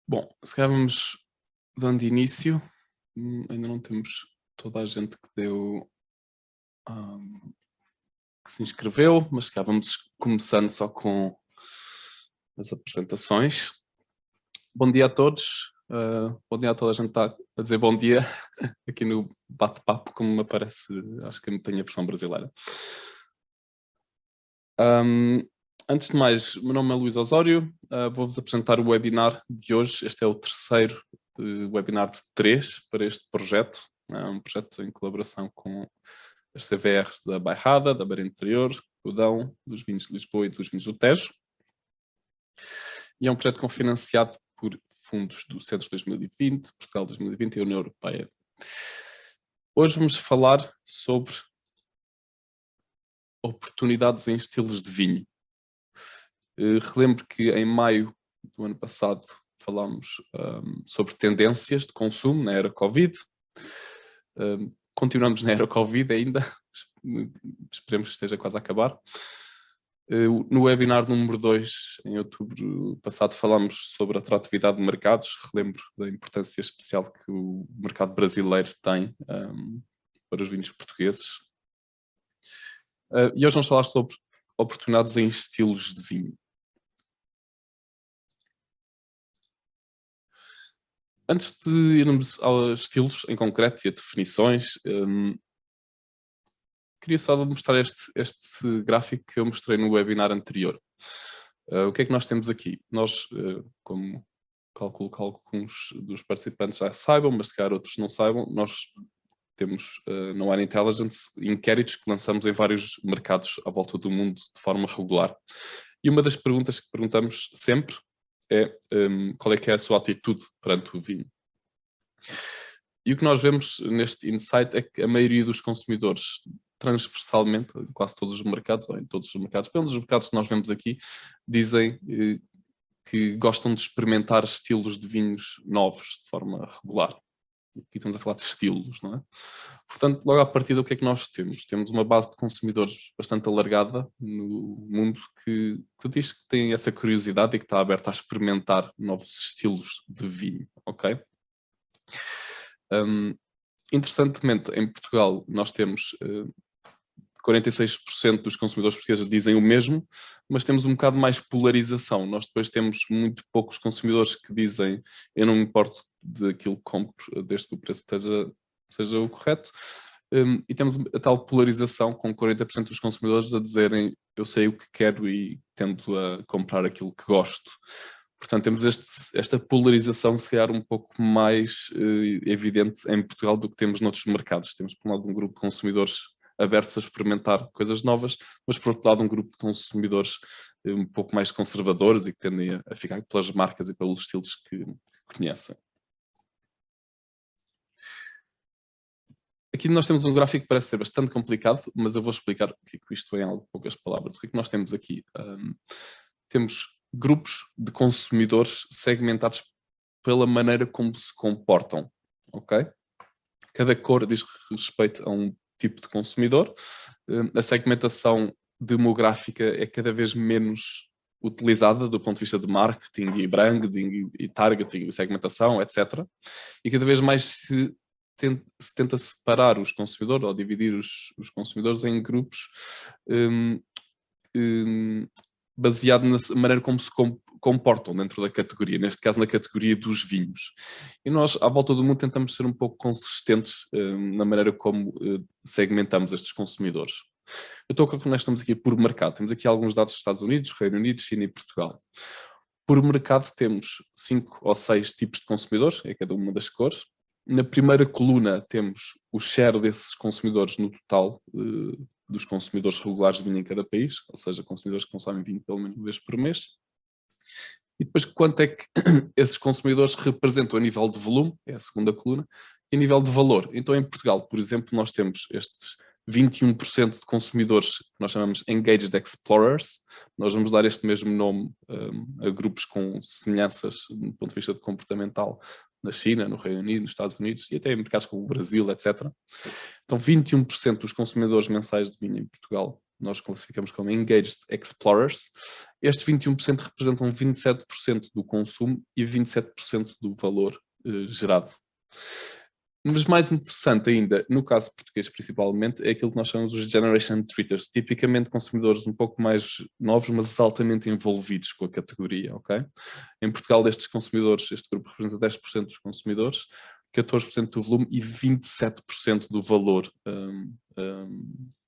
Bom, se calhar vamos dando início. Ainda não temos toda a gente que deu, que se inscreveu, mas se calhar vamos começando só com as apresentações. Bom dia a todos. Bom dia a toda a gente que está a dizer bom dia aqui no bate-papo, como me aparece, acho que tem a versão brasileira. Antes de mais, meu nome é Luís Osório, vou-vos apresentar o webinar de hoje. Este é o terceiro webinar de 3 para este projeto. É um projeto em colaboração com as CVRs da Bairrada, da Beira Interior, do Dão, dos Vinhos de Lisboa e dos Vinhos do Tejo. E é um projeto cofinanciado por fundos do Centro 2020, Portugal 2020 e a União Europeia. Hoje vamos falar sobre oportunidades em estilos de vinho. Relembro que em maio do ano passado falámos sobre tendências de consumo na era Covid. Continuamos na era Covid ainda, esperemos que esteja quase a acabar. No webinar número 2, em outubro passado, falámos sobre a atratividade de mercados. Relembro da importância especial que o mercado brasileiro tem para os vinhos portugueses. E hoje vamos falar sobre oportunidades em estilos de vinho. Antes de irmos aos estilos em concreto e a definições, queria só mostrar este gráfico que eu mostrei no webinar anterior. O que é que nós temos aqui? Nós, como calculo que alguns dos participantes já saibam, mas se calhar outros não saibam, nós temos no Wine Intelligence inquéritos que lançamos em vários mercados à volta do mundo de forma regular. E uma das perguntas que perguntamos sempre é qual é que é a sua atitude perante o vinho. E o que nós vemos neste insight é que a maioria dos consumidores, transversalmente, em quase todos os mercados, ou em todos os mercados, pelo menos os mercados que nós vemos aqui, dizem que gostam de experimentar estilos de vinhos novos de forma regular. Aqui estamos a falar de estilos, não é? Portanto, logo à partida, o que é que nós temos? Temos uma base de consumidores bastante alargada no mundo que diz que tem essa curiosidade e que está aberta a experimentar novos estilos de vinho, ok? Interessantemente, em Portugal, nós temos 46% dos consumidores portugueses dizem o mesmo, mas temos um bocado mais polarização. Nós depois temos muito poucos consumidores que dizem eu não me importo daquilo que compro, desde que o preço seja o correto. E temos a tal polarização com 40% dos consumidores a dizerem eu sei o que quero e tendo a comprar aquilo que gosto. Portanto, temos esta polarização, se calhar, um pouco mais evidente em Portugal do que temos noutros mercados. Temos, por um lado, um grupo de consumidores abertos a experimentar coisas novas, mas, por outro lado, um grupo de consumidores um pouco mais conservadores e que tendem a ficar pelas marcas e pelos estilos que conhecem. Aqui nós temos um gráfico que parece ser bastante complicado, mas eu vou explicar o que é que isto é em algo poucas palavras. O que é que nós temos aqui? Temos grupos de consumidores segmentados pela maneira como se comportam, ok? Cada cor diz respeito a um tipo de consumidor. A segmentação demográfica é cada vez menos utilizada do ponto de vista de marketing e branding e targeting e segmentação, etc. E cada vez mais se tenta separar os consumidores ou dividir os consumidores em grupos baseado na maneira como se comportam dentro da categoria, neste caso na categoria dos vinhos. E nós, à volta do mundo, tentamos ser um pouco consistentes na maneira como segmentamos estes consumidores. Nós estamos aqui por mercado. Temos aqui alguns dados dos Estados Unidos, Reino Unido, China e Portugal. Por mercado temos 5 ou 6 tipos de consumidores, é cada uma das cores. Na primeira coluna temos o share desses consumidores no total dos consumidores regulares de vinho em cada país, ou seja, consumidores que consomem vinho pelo menos uma vez por mês. E depois quanto é que esses consumidores representam a nível de volume, é a segunda coluna, e a nível de valor. Então em Portugal, por exemplo, nós temos estes 21% de consumidores que nós chamamos Engaged Explorers. Nós vamos dar este mesmo nome a grupos com semelhanças do ponto de vista de comportamental na China, no Reino Unido, nos Estados Unidos e até em mercados como o Brasil, etc. Então 21% dos consumidores mensais de vinho em Portugal nós classificamos como Engaged Explorers Estes 21% representam 27% do consumo e 27% do valor gerado. Mas mais interessante ainda, no caso português principalmente, é aquilo que nós chamamos os Generation Treaters, tipicamente consumidores um pouco mais novos, mas altamente envolvidos com a categoria, ok? Em Portugal, destes consumidores, este grupo representa 10% dos consumidores, 14% do volume e 27% do valor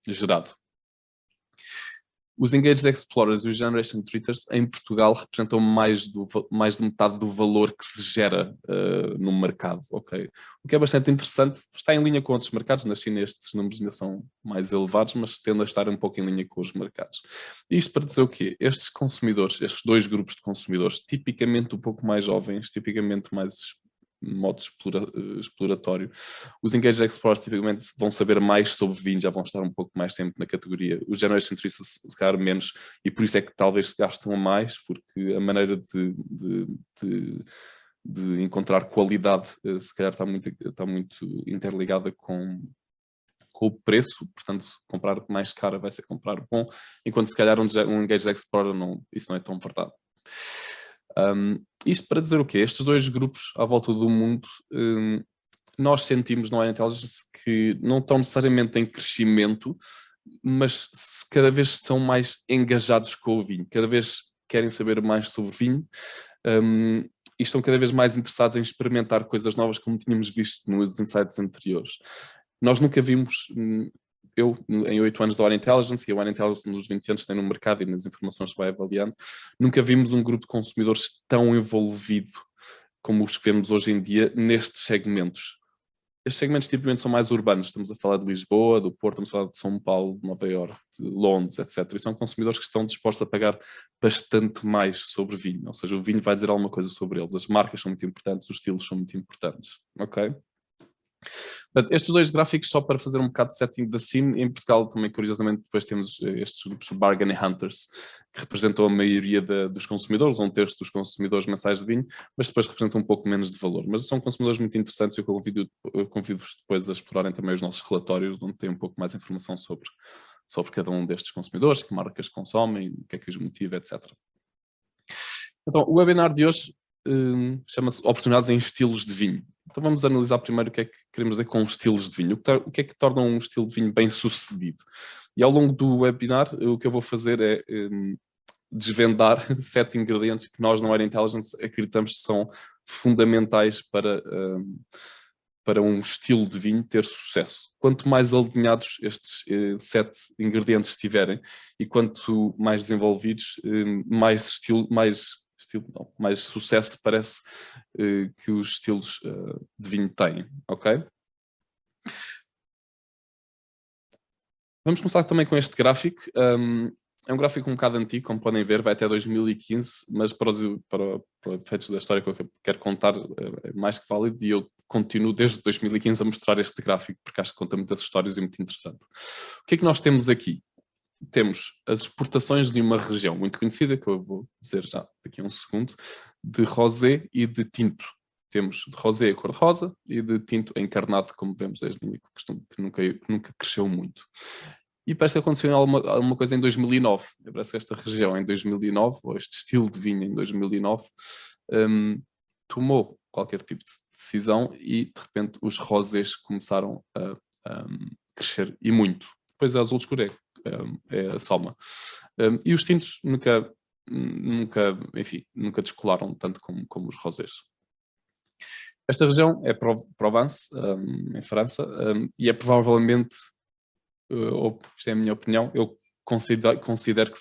gerado. Os Engaged Explorers e os Generation Treaters em Portugal representam mais de metade do valor que se gera no mercado, ok? O que é bastante interessante, está em linha com outros mercados, na China estes números ainda são mais elevados, mas tende a estar um pouco em linha com os mercados. Isto para dizer o quê? Estes consumidores, estes dois grupos de consumidores, tipicamente um pouco mais jovens, tipicamente mais modo exploratório. Os Engaged Explorers tipicamente vão saber mais sobre vinho, já vão estar um pouco mais tempo na categoria. Os Generation Treaters se calhar menos, e por isso é que talvez gastam mais, porque a maneira de encontrar qualidade se calhar está muito interligada com o preço, portanto comprar mais caro vai ser comprar bom, enquanto se calhar um Engaged Explorer isso não é tão verdade. Isto para dizer o quê? Estes dois grupos à volta do mundo, nós sentimos no Wine Intelligence que não estão necessariamente em crescimento, mas cada vez são mais engajados com o vinho, cada vez querem saber mais sobre vinho e estão cada vez mais interessados em experimentar coisas novas, como tínhamos visto nos insights anteriores. Nós nunca vimos... Eu, em 8 anos da Wine Intelligence, e a Wine Intelligence nos 20 anos tem no mercado e nas informações que vai avaliando, nunca vimos um grupo de consumidores tão envolvido como os que vemos hoje em dia nestes segmentos. Estes segmentos tipicamente são mais urbanos, estamos a falar de Lisboa, do Porto, estamos a falar de São Paulo, de Nova Iorque, de Londres, etc. E são consumidores que estão dispostos a pagar bastante mais sobre vinho, ou seja, o vinho vai dizer alguma coisa sobre eles, as marcas são muito importantes, os estilos são muito importantes, ok? Portanto, estes dois gráficos só para fazer um bocado de setting da scene. Em Portugal também, curiosamente, depois temos estes grupos Bargain Hunters, que representam a maioria dos consumidores, 1/3 dos consumidores mensais de vinho, mas depois representam um pouco menos de valor. Mas são consumidores muito interessantes e eu convido-vos depois a explorarem também os nossos relatórios, onde tem um pouco mais informação sobre cada um destes consumidores, que marcas consomem, o que é que os motiva, etc. Então, o webinar de hoje chama-se Oportunidades em Estilos de Vinho. Então vamos analisar primeiro o que é que queremos dizer com estilos de vinho, o que é que torna um estilo de vinho bem sucedido. E ao longo do webinar o que eu vou fazer é desvendar 7 ingredientes que nós no Wine Intelligence acreditamos que são fundamentais para um estilo de vinho ter sucesso. Quanto mais alinhados estes 7 ingredientes estiverem e quanto mais desenvolvidos, mais sucesso parece que os estilos de vinho têm, ok? Vamos começar também com este gráfico. É um gráfico um bocado antigo, como podem ver, vai até 2015, mas para efeitos da história que eu quero contar é mais que válido, e eu continuo desde 2015 a mostrar este gráfico, porque acho que conta muitas histórias e muito interessante. O que é que nós temos aqui? Temos as exportações de uma região muito conhecida, que eu vou dizer já daqui a um segundo, de rosé e de tinto. Temos de rosé a cor-de-rosa e de tinto encarnado, como vemos desde o início, que nunca cresceu muito. E parece que aconteceu alguma coisa em 2009. Parece que esta região em 2009, ou este estilo de vinho em 2009, tomou qualquer tipo de decisão e, de repente, os rosés começaram a crescer, e muito. Depois a azul escuro é a soma. E os tintos nunca descolaram tanto como os rosés. Esta região é Provence, em França, e é provavelmente, ou isto é a minha opinião, eu considero que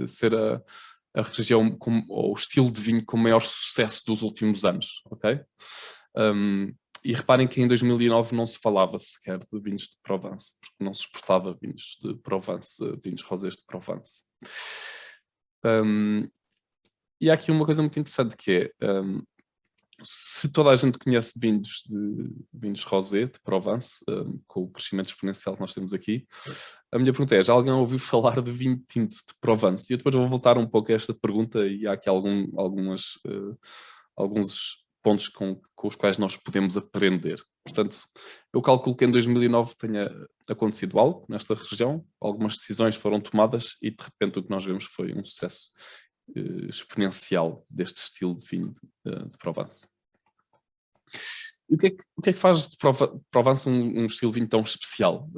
ser a região ou o estilo de vinho com maior sucesso dos últimos anos, ok? E reparem que em 2009 não se falava sequer de vinhos de Provence, porque não se exportava vinhos de Provence, vinhos rosés de Provence. E há aqui uma coisa muito interessante que é, se toda a gente conhece vinhos rosé de Provence, com o crescimento exponencial que nós temos aqui, a minha pergunta é, já alguém ouviu falar de vinho tinto de Provence? E eu depois vou voltar um pouco a esta pergunta, e há aqui alguns pontos com os quais nós podemos aprender. Portanto, eu calculo que em 2009 tenha acontecido algo nesta região, algumas decisões foram tomadas e de repente o que nós vemos foi um sucesso exponencial deste estilo de vinho de Provence. E o que é que faz de Provence um estilo de vinho tão especial?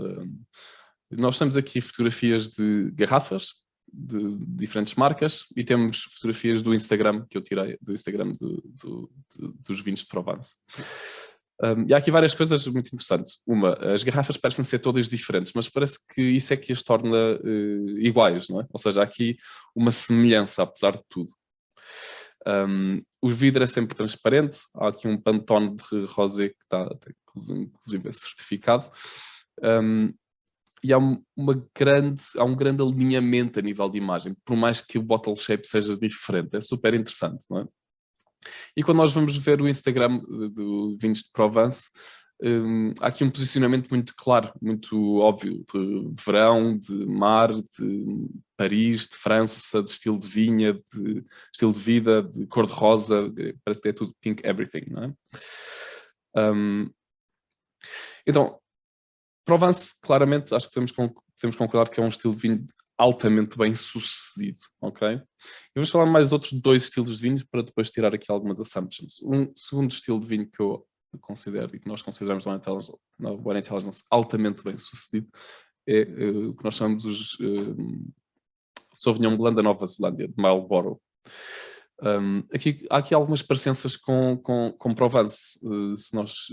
Nós temos aqui fotografias de garrafas de diferentes marcas e temos fotografias do Instagram que eu tirei, do Instagram dos vinhos de Provence. E há aqui várias coisas muito interessantes. Uma, as garrafas parecem ser todas diferentes, mas parece que isso é que as torna iguais, não é? Ou seja, há aqui uma semelhança, apesar de tudo. O vidro é sempre transparente, há aqui um Pantone de rosé que está, inclusive, certificado. E há um grande alinhamento a nível de imagem, por mais que o bottle shape seja diferente, é super interessante, não é? E quando nós vamos ver o Instagram do Vinhos de Provence, há aqui um posicionamento muito claro, muito óbvio, de verão, de mar, de Paris, de França, de estilo de vinha, de estilo de vida, de cor-de-rosa, parece que é tudo pink everything, não é? Então, Provence, claramente, acho que podemos concordar que é um estilo de vinho altamente bem sucedido, ok? E vamos falar mais outros 2 estilos de vinhos para depois tirar aqui algumas assumptions. Um segundo estilo de vinho que eu considero e que nós consideramos na Wine Intelligence altamente bem sucedido é o que nós chamamos os Sauvignon Blanc da Nova Zelândia, de Marlborough. Há aqui algumas parecenças com Provence, se nós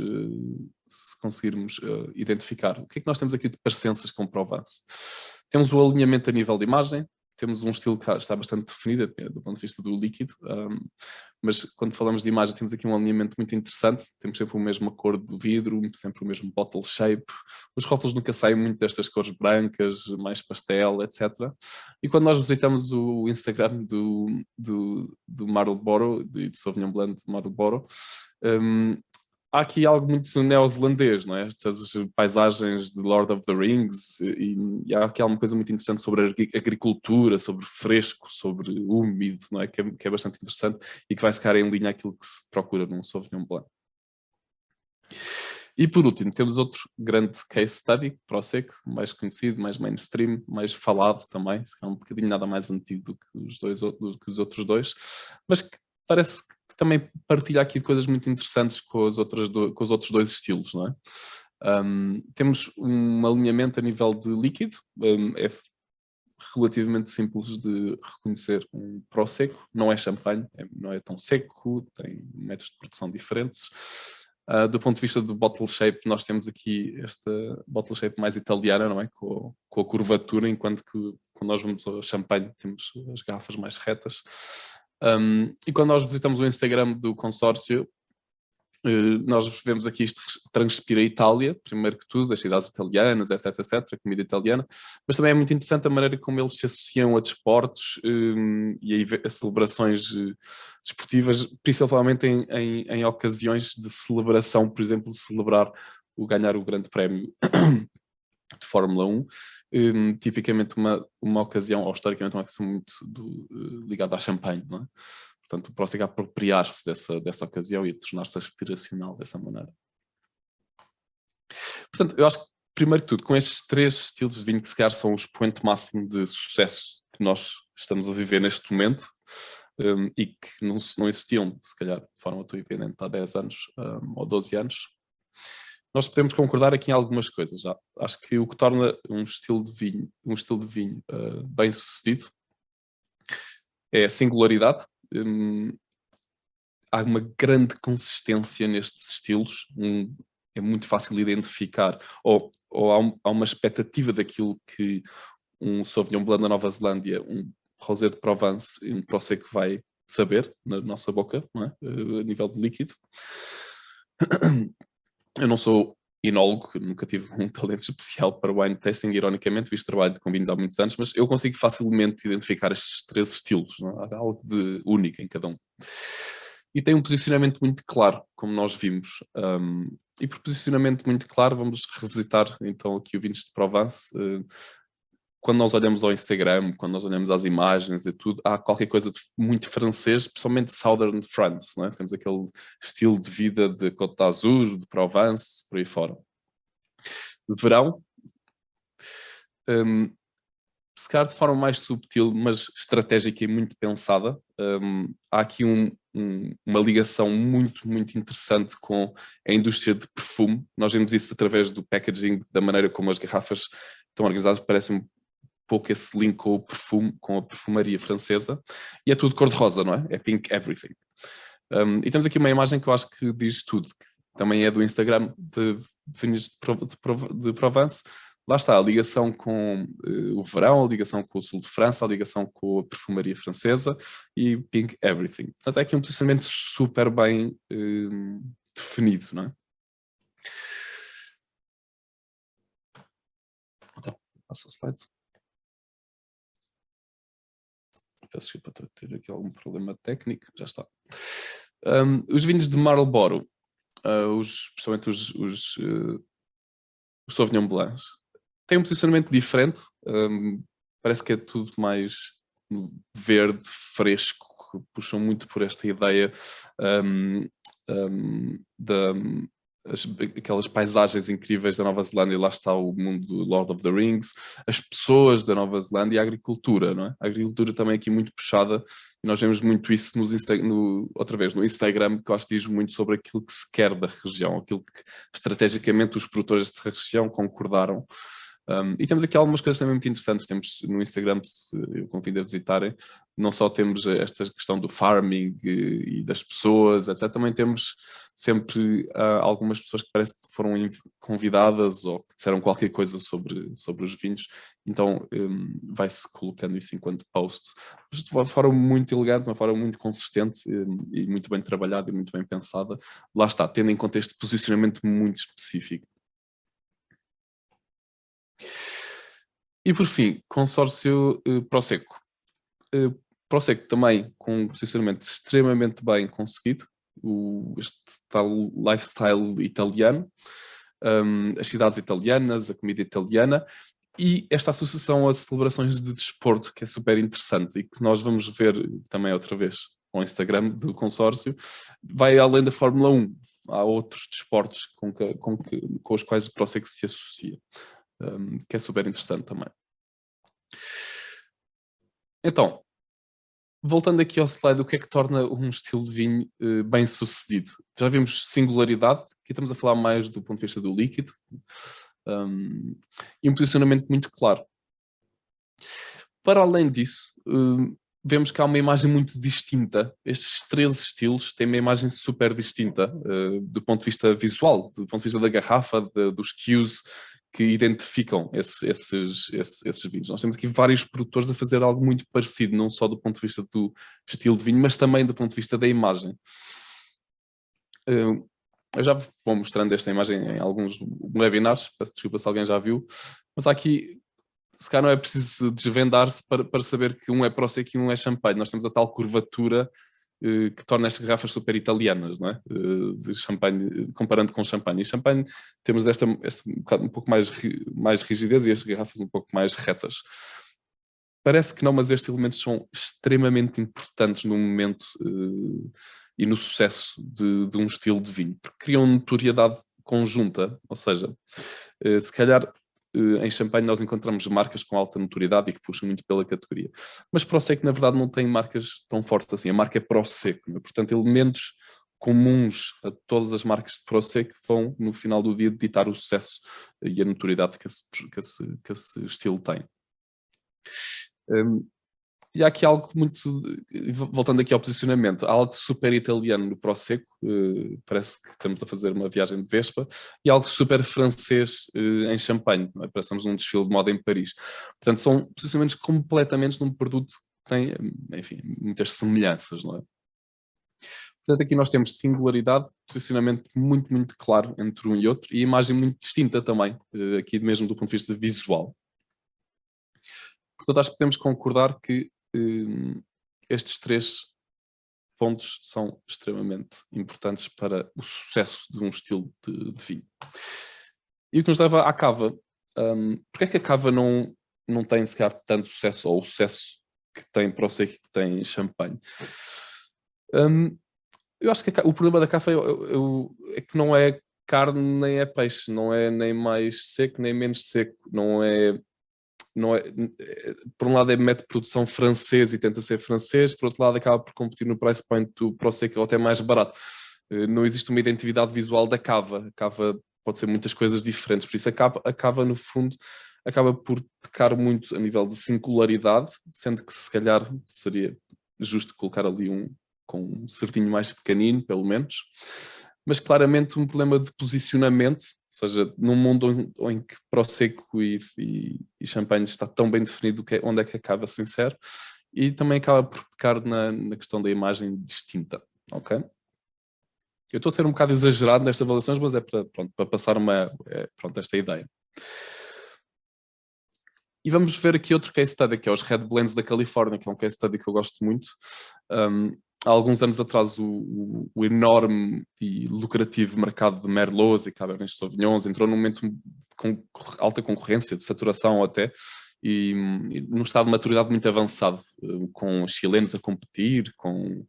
se conseguirmos identificar. O que é que nós temos aqui de parecenças com Provence? Temos o alinhamento a nível de imagem, temos um estilo que está bastante definido do ponto de vista do líquido, mas quando falamos de imagem temos aqui um alinhamento muito interessante, temos sempre a mesma cor do vidro, sempre o mesmo bottle shape, os rótulos nunca saem muito destas cores brancas, mais pastel, etc. E quando nós visitamos o Instagram do Marlborough, do Sauvignon Blanc de Marlborough, há aqui algo muito neozelandês, não é? Estas paisagens de Lord of the Rings e há aqui alguma coisa muito interessante sobre a agricultura, sobre fresco, sobre úmido, não é? Que é bastante interessante e que vai ficar em linha aquilo que se procura num Sauvignon Blanc. E por último, temos outro grande case study, Prosecco, mais conhecido, mais mainstream, mais falado também, se calhar um bocadinho nada mais antigo do que os outros 2, mas que parece que também partilha aqui coisas muito interessantes com os outros 2 estilos, não é? Temos um alinhamento a nível de líquido, é relativamente simples de reconhecer um Prosecco, não é champanhe, não é tão seco, tem métodos de produção diferentes. Do ponto de vista do bottle shape, nós temos aqui esta bottle shape mais italiana, não é? Com a curvatura, enquanto que quando nós vamos ao champanhe temos as garrafas mais retas. E quando nós visitamos o Instagram do consórcio, nós vemos aqui isto transpira a Itália, primeiro que tudo, as cidades italianas, etc, etc, a comida italiana, mas também é muito interessante a maneira como eles se associam a desportos e a celebrações desportivas, principalmente em ocasiões de celebração, por exemplo, de celebrar ganhar o grande prémio de Fórmula 1, tipicamente uma ocasião, ou historicamente uma ocasião muito ligada à champanhe, não é? Portanto, o Prosecco apropriar-se dessa ocasião e tornar-se aspiracional dessa maneira. Portanto, eu acho que, primeiro de tudo, com estes 3 estilos de vinho que se calhar são o expoente máximo de sucesso que nós estamos a viver neste momento e que não existiam, se calhar, de forma tão evidente há 10 anos ou 12 anos, nós podemos concordar aqui em algumas coisas já. Acho que o que torna um estilo de vinho bem sucedido é a singularidade. Há uma grande consistência nestes estilos, é muito fácil identificar, ou há uma expectativa daquilo que um Sauvignon Blanc da Nova Zelândia, um Rosé de Provence e um Prosecco vai saber na nossa boca, não é? A nível de líquido. Eu não sou enólogo, nunca tive um talento especial para wine tasting, ironicamente, visto trabalho com vinhos há muitos anos, mas eu consigo facilmente identificar estes 3 estilos, não é? Há algo de único em cada um. E tem um posicionamento muito claro, como nós vimos. E por posicionamento muito claro, vamos revisitar então aqui o Vinhos de Provence. Quando nós olhamos ao Instagram, quando nós olhamos às imagens e tudo, há qualquer coisa de muito francês, especialmente Southern France, não é? Temos aquele estilo de vida de Côte d'Azur, de Provence, por aí fora. Verão, se calhar de forma mais subtil, mas estratégica e muito pensada. Há aqui uma ligação muito, muito interessante com a indústria de perfume. Nós vemos isso através do packaging, da maneira como as garrafas estão organizadas, parece um pouco esse link com o perfume, com a perfumaria francesa. E é tudo cor-de-rosa, não é? É pink everything. E temos aqui uma imagem que eu acho que diz tudo, que também é do Instagram de vinhos de Provence. Lá está, a ligação com o verão, a ligação com o sul de França, a ligação com a perfumaria francesa e pink everything. Portanto, é aqui um posicionamento super bem definido, não é? Então, passa o slide. Peço desculpa, estou a ter aqui algum problema técnico, já está. Os vinhos de Marlborough, especialmente os Sauvignon Blancs, têm um posicionamento diferente. Parece que é tudo mais verde, fresco, puxam muito por esta ideia aquelas paisagens incríveis da Nova Zelândia. Lá está o mundo do Lord of the Rings, as pessoas da Nova Zelândia e a agricultura, não é? A agricultura também aqui muito puxada, e nós vemos muito isso outra vez, no Instagram, que eu acho que diz muito sobre aquilo que se quer da região, aquilo que estrategicamente os produtores dessa região concordaram. E temos aqui algumas coisas também muito interessantes. Temos no Instagram, se eu convido a visitarem, não só temos esta questão do farming e das pessoas, etc. Também temos sempre algumas pessoas que parece que foram convidadas ou que disseram qualquer coisa sobre os vinhos. Então vai-se colocando isso enquanto posts, mas de uma forma muito elegante, de uma forma muito consistente e muito bem trabalhada e muito bem pensada. Lá está, tendo em conta este posicionamento muito específico. E por fim, consórcio Prosecco. Prosecco também com um posicionamento extremamente bem conseguido, este tal lifestyle italiano, as cidades italianas, a comida italiana e esta associação a celebrações de desporto, que é super interessante e que nós vamos ver também outra vez no Instagram do consórcio. Vai além da Fórmula 1, há outros desportos com os quais o Prosecco se associa. Que é super interessante também. Então, voltando aqui ao slide, o que é que torna um estilo de vinho bem sucedido? Já vimos singularidade, aqui estamos a falar mais do ponto de vista do líquido, e um posicionamento muito claro. Para além disso, vemos que há uma imagem muito distinta. Estes 13 estilos têm uma imagem super distinta do ponto de vista visual, do ponto de vista da garrafa, dos cues que identificam esses vinhos. Nós temos aqui vários produtores a fazer algo muito parecido, não só do ponto de vista do estilo de vinho, mas também do ponto de vista da imagem. Eu já vou mostrando esta imagem em alguns webinars, peço desculpa se alguém já viu, mas aqui se calhar não é preciso desvendar-se para saber que um é Prosecco e um é champanhe. Nós temos a tal curvatura que torna estas garrafas super italianas, não é? De champanhe, comparando com champanhe. E champanhe temos esta um pouco mais rigidez e estas garrafas um pouco mais retas. Parece que não, mas estes elementos são extremamente importantes no momento e no sucesso de um estilo de vinho, porque criam notoriedade conjunta, ou seja, se calhar em champanhe nós encontramos marcas com alta notoriedade e que puxam muito pela categoria. Mas Prosecco, na verdade, não tem marcas tão fortes assim. A marca é Prosecco, né? Portanto, elementos comuns a todas as marcas de Prosecco vão, no final do dia, ditar o sucesso e a notoriedade que esse estilo tem. E há aqui algo muito, voltando aqui ao posicionamento, há algo super italiano no Prosecco, parece que estamos a fazer uma viagem de Vespa, e algo super francês em Champagne, não é? Parecemos num desfile de moda em Paris. Portanto, são posicionamentos completamente num produto que tem, enfim, muitas semelhanças, não é? Portanto, aqui nós temos singularidade, posicionamento muito, muito claro entre um e outro, e imagem muito distinta também, aqui mesmo do ponto de vista visual. Portanto, acho que podemos concordar que estes 3 pontos são extremamente importantes para o sucesso de um estilo de vinho. E o que nos leva à cava. Porque é que a cava não tem, se calhar, tanto sucesso, ou o sucesso que tem Prosecco, que tem champanhe? Eu acho que o problema da cava é que não é carne nem é peixe, não é nem mais seco nem menos seco, não é não é, por um lado é método de produção francês e tenta ser francês, por outro lado acaba por competir no price point do Prosecco ou até mais barato. Não existe uma identidade visual da cava. A cava pode ser muitas coisas diferentes, por isso a cava no fundo acaba por pecar muito a nível de singularidade, sendo que se calhar seria justo colocar ali com um certinho mais pequenino, pelo menos, mas claramente um problema de posicionamento, ou seja, num mundo em que Prosecco e champanhe está tão bem definido onde é que acaba sincero, e também acaba por pecar na questão da imagem distinta, ok? Eu estou a ser um bocado exagerado nestas avaliações, mas é para passar esta ideia. E vamos ver aqui outro case study, que é os Red Blends da Califórnia, que é um case study que eu gosto muito. Há alguns anos atrás, o enorme e lucrativo mercado de Merlots e Cabernet Sauvignons entrou num momento com alta concorrência, de saturação até, e num estado de maturidade muito avançado, com chilenos a competir, com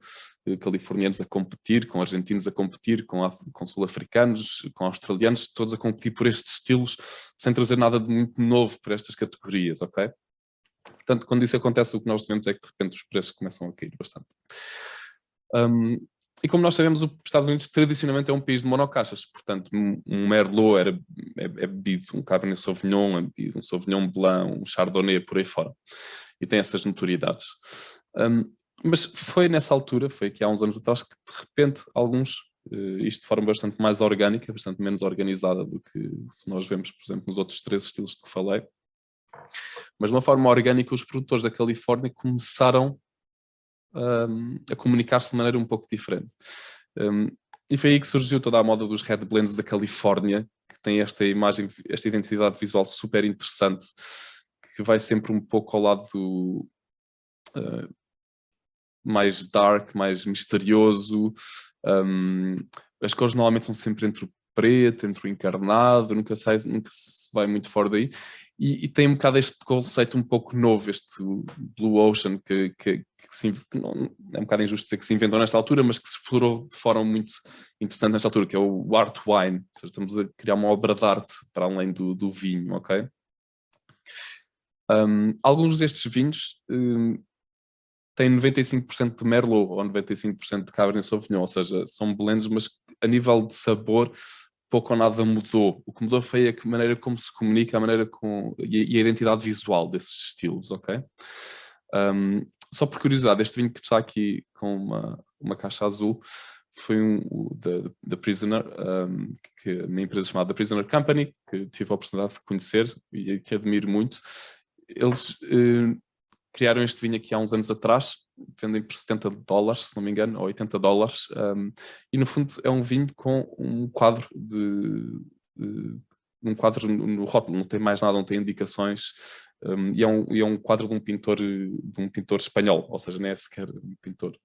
californianos a competir, com argentinos a competir, com sul-africanos, com australianos, todos a competir por estes estilos, sem trazer nada de muito novo para estas categorias, ok? Portanto, quando isso acontece, o que nós vemos é que de repente os preços começam a cair bastante. E como nós sabemos, os Estados Unidos tradicionalmente é um país de monocaixas, portanto um Merlot é bebido, um Cabernet Sauvignon é bebido, um Sauvignon Blanc, um Chardonnay, por aí fora. E tem essas notoriedades. Mas foi nessa altura, foi aqui há uns anos atrás, que de repente alguns, isto de forma bastante mais orgânica, bastante menos organizada do que se nós vemos, por exemplo, nos outros 3 estilos de que falei, mas de uma forma orgânica os produtores da Califórnia começaram a comunicar-se de maneira um pouco diferente. E foi aí que surgiu toda a moda dos Red Blends da Califórnia, que tem esta imagem, esta identidade visual super interessante, que vai sempre um pouco ao lado mais dark, mais misterioso. As cores normalmente são sempre entre o preto, entre o encarnado, nunca se vai muito fora daí. E tem um bocado este conceito um pouco novo, este Blue Ocean, que não, é um bocado injusto dizer que se inventou nesta altura, mas que se explorou de forma muito interessante nesta altura, que é o art wine. Ou seja, estamos a criar uma obra de arte para além do vinho, ok? Alguns destes vinhos têm 95% de Merlot ou 95% de Cabernet Sauvignon, ou seja, são blends, mas a nível de sabor pouco ou nada mudou. O que mudou foi a maneira como se comunica, a maneira e a identidade visual desses estilos, ok? Só por curiosidade, este vinho que está aqui com uma caixa azul foi da Prisoner, que é uma empresa chamada The Prisoner Company, que tive a oportunidade de conhecer e que admiro muito. Eles criaram este vinho aqui há uns anos atrás, vendem por $70, se não me engano, ou $80, e no fundo é um vinho com um quadro no rótulo, não tem mais nada, não tem indicações, e é um quadro de um pintor espanhol, ou seja, não é sequer um pintor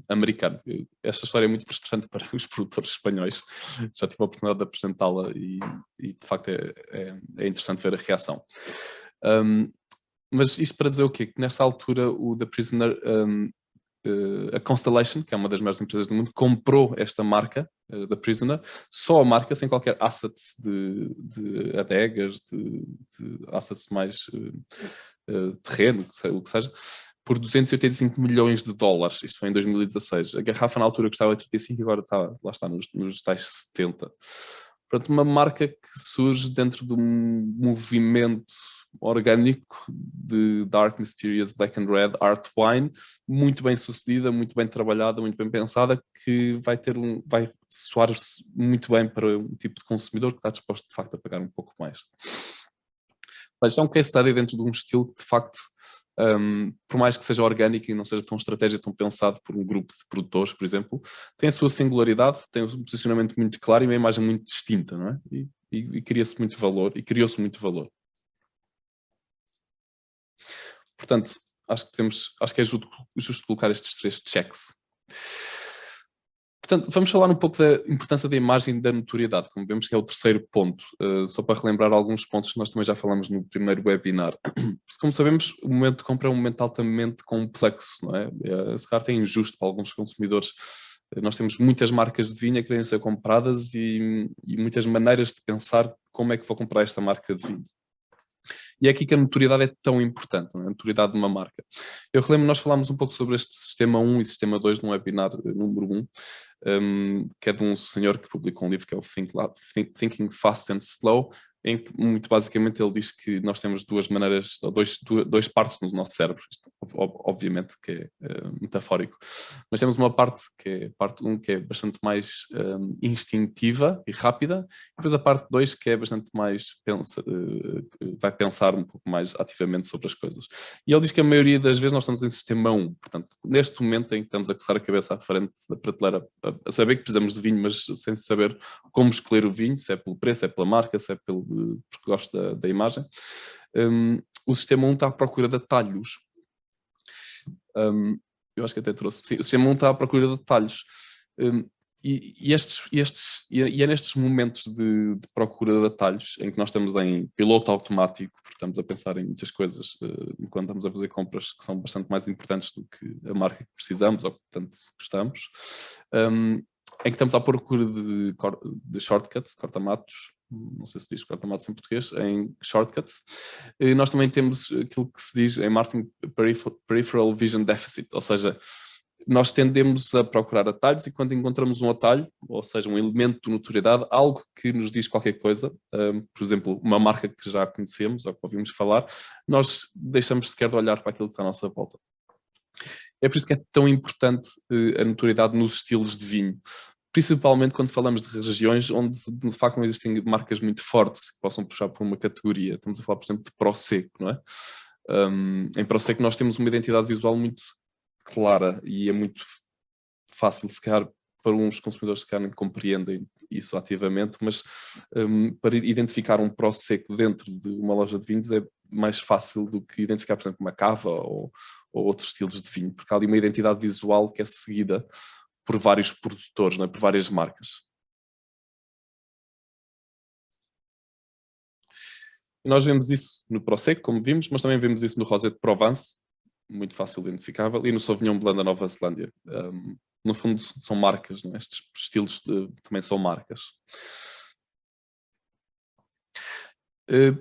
americano. Esta história é muito frustrante para os produtores espanhóis, já tive a oportunidade de apresentá-la e de facto é interessante ver a reação. Mas isto para dizer o quê? Que nesta altura o The Prisoner, a Constellation, que é uma das maiores empresas do mundo, comprou esta marca, The Prisoner, só a marca, sem qualquer assets de adegas, de assets mais terreno, o que seja, por $285 milhões. Isto foi em 2016. A garrafa na altura custava 35 e agora lá está nos tais 70. Portanto, uma marca que surge dentro de um movimento orgânico de Dark, Mysterious, Black and Red Art Wine, muito bem sucedida, muito bem trabalhada, muito bem pensada, que vai soar-se muito bem para um tipo de consumidor que está disposto de facto a pagar um pouco mais. Mas é um case study dentro de um estilo que de facto, por mais que seja orgânico e não seja tão estratégico, tão pensado por um grupo de produtores, por exemplo, tem a sua singularidade, tem um posicionamento muito claro e uma imagem muito distinta, não é? E cria-se muito valor, e criou-se muito valor. Portanto, acho que é justo colocar estes 3 checks. Portanto, vamos falar um pouco da importância da imagem e da notoriedade, como vemos que é o terceiro ponto, só para relembrar alguns pontos que nós também já falamos no primeiro webinar. Como sabemos, o momento de compra é um momento altamente complexo, não é? Se calhar é injusto para alguns consumidores. Nós temos muitas marcas de vinho a querem ser compradas e muitas maneiras de pensar como é que vou comprar esta marca de vinho. E é aqui que a notoriedade é tão importante, não é? A notoriedade de uma marca. Eu relembro, nós falámos um pouco sobre este Sistema 1 e Sistema 2 num webinar número 1, que é de um senhor que publicou um livro que é o Thinking Fast and Slow, em que, muito basicamente, ele diz que nós temos duas maneiras, ou dois partes no nosso cérebro, isto, obviamente que é metafórico, mas temos uma parte que é parte 1, que é bastante mais instintiva e rápida, e depois a parte 2, que é bastante mais, vai pensar um pouco mais ativamente sobre as coisas. E ele diz que a maioria das vezes nós estamos em sistema 1, portanto, neste momento em que estamos a coçar a cabeça à frente da prateleira, a saber que precisamos de vinho, mas sem saber como escolher o vinho, se é pelo preço, se é pela marca, se é porque gosto da imagem. O sistema 1 está à procura de atalhos. Eu acho que até trouxe. Sim, o sistema 1 está à procura de atalhos. E é nestes momentos de procura de atalhos em que nós estamos em piloto automático, porque estamos a pensar em muitas coisas enquanto estamos a fazer compras que são bastante mais importantes do que a marca que precisamos ou que tanto gostamos, em que estamos à procura de shortcuts, corta-matos, não sei se diz corta-matos em português, em shortcuts. Nós também temos aquilo que se diz em marketing peripheral vision deficit, ou seja, nós tendemos a procurar atalhos e quando encontramos um atalho, ou seja, um elemento de notoriedade, algo que nos diz qualquer coisa, por exemplo, uma marca que já conhecemos ou que ouvimos falar, nós deixamos sequer de olhar para aquilo que está à nossa volta. É por isso que é tão importante a notoriedade nos estilos de vinho, principalmente quando falamos de regiões onde de facto não existem marcas muito fortes que possam puxar por uma categoria. Estamos a falar, por exemplo, de Prosecco, não é? Em Prosecco nós temos uma identidade visual muito clara e é muito fácil, se calhar, para uns consumidores que compreendem isso ativamente, mas para identificar um Prosecco dentro de uma loja de vinhos é mais fácil do que identificar, por exemplo, uma cava ou outros estilos de vinho, porque há ali uma identidade visual que é seguida por vários produtores, não é? Por várias marcas. E nós vemos isso no Prosecco, como vimos, mas também vemos isso no Rosé de Provence, muito fácil identificável, e no Sauvignon Blanc da Nova Zelândia. No fundo, são marcas, não é? Estes estilos também são marcas.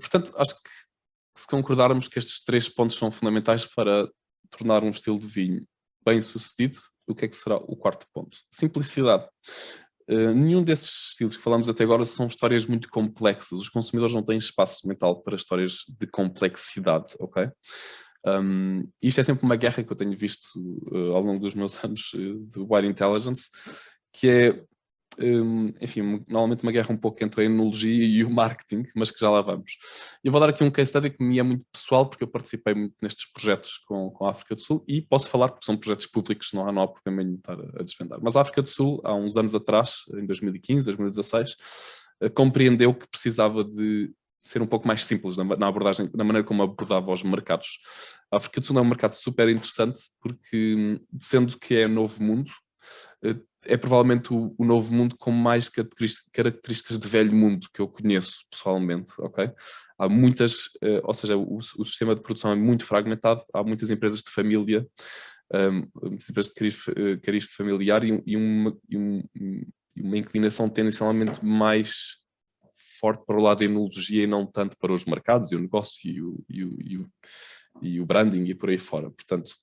Portanto, acho que se concordarmos que estes 3 pontos são fundamentais para tornar um estilo de vinho bem sucedido, o que é que será o 4º ponto? Simplicidade. Nenhum desses estilos que falamos até agora são histórias muito complexas. Os consumidores não têm espaço mental para histórias de complexidade, ok? Isto é sempre uma guerra que eu tenho visto ao longo dos meus anos de Wine Intelligence, que é, enfim, normalmente uma guerra um pouco entre a enologia e o marketing, mas que já lá vamos. Eu vou dar aqui um case study que me é muito pessoal, porque eu participei muito nestes projetos com a África do Sul, e posso falar porque são projetos públicos, não há porque também estar a desvendar. Mas a África do Sul, há uns anos atrás, em 2015, 2016, compreendeu que precisava de ser um pouco mais simples na abordagem, na maneira como abordava os mercados. A África do Sul é um mercado super interessante porque, sendo que é novo mundo, é provavelmente o novo mundo com mais características de velho mundo que eu conheço pessoalmente, ok? Há muitas, ou seja, o sistema de produção é muito fragmentado, há muitas empresas de família, muitas empresas de cariz familiar e uma inclinação tendencialmente mais forte para o lado da enologia e não tanto para os mercados e o negócio e o branding e por aí fora. Portanto,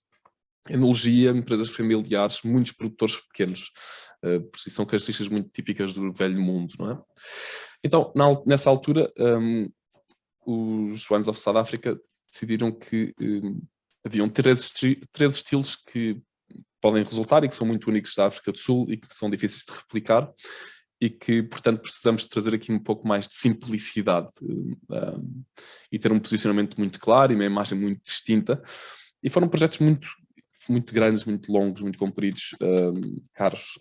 enologia, empresas familiares, muitos produtores pequenos, por si são características muito típicas do velho mundo, não é? Então, nessa altura, os Wines of South Africa decidiram que haviam 13 estilos que podem resultar e que são muito únicos da África do Sul e que são difíceis de replicar e que, portanto, precisamos trazer aqui um pouco mais de simplicidade e ter um posicionamento muito claro e uma imagem muito distinta. E foram projetos muito grandes, muito longos, muito compridos, caros,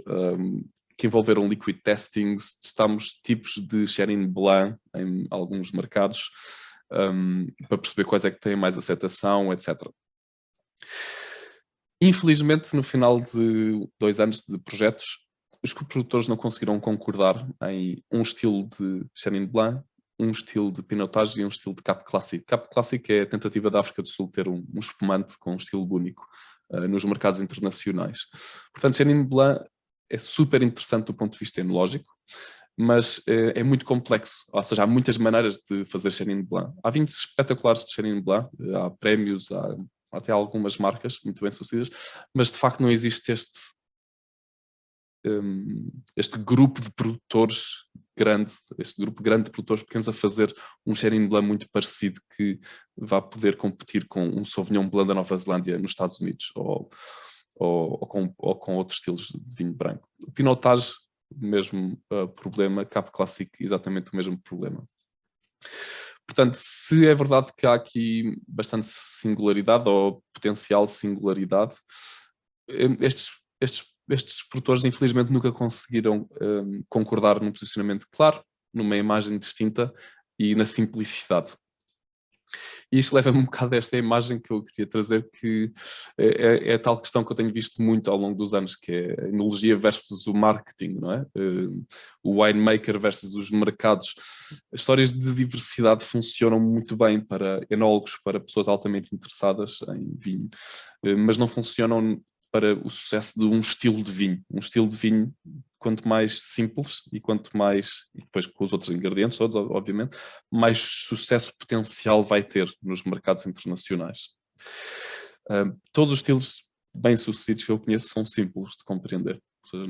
que envolveram liquid testings, testámos tipos de Chenin Blanc em alguns mercados, para perceber quais é que têm mais aceitação, etc. Infelizmente, no final de 2 anos de projetos, os produtores não conseguiram concordar em um estilo de Chenin Blanc, um estilo de pinotage e um estilo de Cap Classic. Cap Classic é a tentativa da África do Sul ter um espumante com um estilo único nos mercados internacionais. Portanto, Chenin Blanc é super interessante do ponto de vista enológico. mas é muito complexo, ou seja, há muitas maneiras de fazer Chenin Blanc. Há vinhos espetaculares de Chenin Blanc, há prémios, há até algumas marcas muito bem sucedidas, mas de facto não existe este grupo de produtores grande, este grupo grande de produtores pequenos a fazer um Chenin Blanc muito parecido que vá poder competir com um Sauvignon Blanc da Nova Zelândia nos Estados Unidos ou com outros estilos de vinho branco. O Pinotage, o mesmo problema, Cab Classic, exatamente o mesmo problema. Portanto, se é verdade que há aqui bastante singularidade ou potencial singularidade, estes produtores infelizmente nunca conseguiram concordar num posicionamento claro, numa imagem distinta e na simplicidade. E isto leva-me um bocado a esta imagem que eu queria trazer, que é a tal questão que eu tenho visto muito ao longo dos anos, que é a enologia versus o marketing, não é? O winemaker versus os mercados. As histórias de diversidade funcionam muito bem para enólogos, para pessoas altamente interessadas em vinho, mas não funcionam para o sucesso de um estilo de vinho. Um estilo de vinho, quanto mais simples e quanto mais, e depois com os outros ingredientes todos, obviamente, mais sucesso potencial vai ter nos mercados internacionais. Todos os estilos bem-sucedidos que eu conheço são simples de compreender. Ou seja,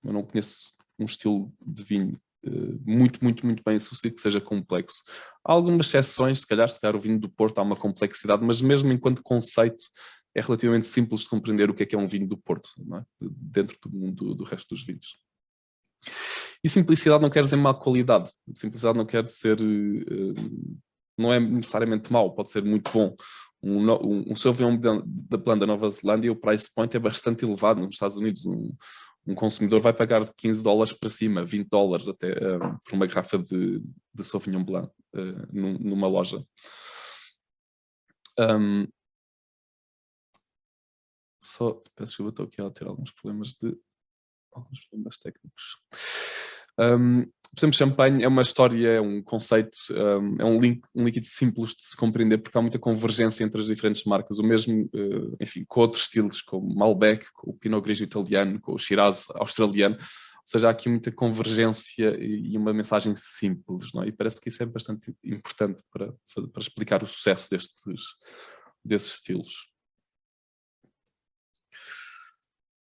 eu não conheço um estilo de vinho muito, muito, muito bem sucedido que seja complexo. Há algumas exceções, se calhar o vinho do Porto há uma complexidade, mas mesmo enquanto conceito é relativamente simples de compreender o que é um vinho do Porto, não é? Dentro do mundo do resto dos vinhos. E simplicidade não quer dizer má qualidade. Simplicidade não quer dizer... não é necessariamente mau, pode ser muito bom. Um Sauvignon Blanc da Nova Zelândia, o price point é bastante elevado nos Estados Unidos. Um consumidor vai pagar de $15 para cima, $20 até, por uma garrafa de Sauvignon Blanc numa loja. Peço desculpa, estou aqui a ter alguns problemas técnicos. Por exemplo, champanhe é uma história, é um conceito, é um líquido simples de se compreender, porque há muita convergência entre as diferentes marcas. O mesmo, enfim, com outros estilos, como o Malbec, com o Pinot Grigio italiano, com o Shiraz australiano. Ou seja, há aqui muita convergência e uma mensagem simples, não é? E parece que isso é bastante importante para explicar o sucesso desses estilos.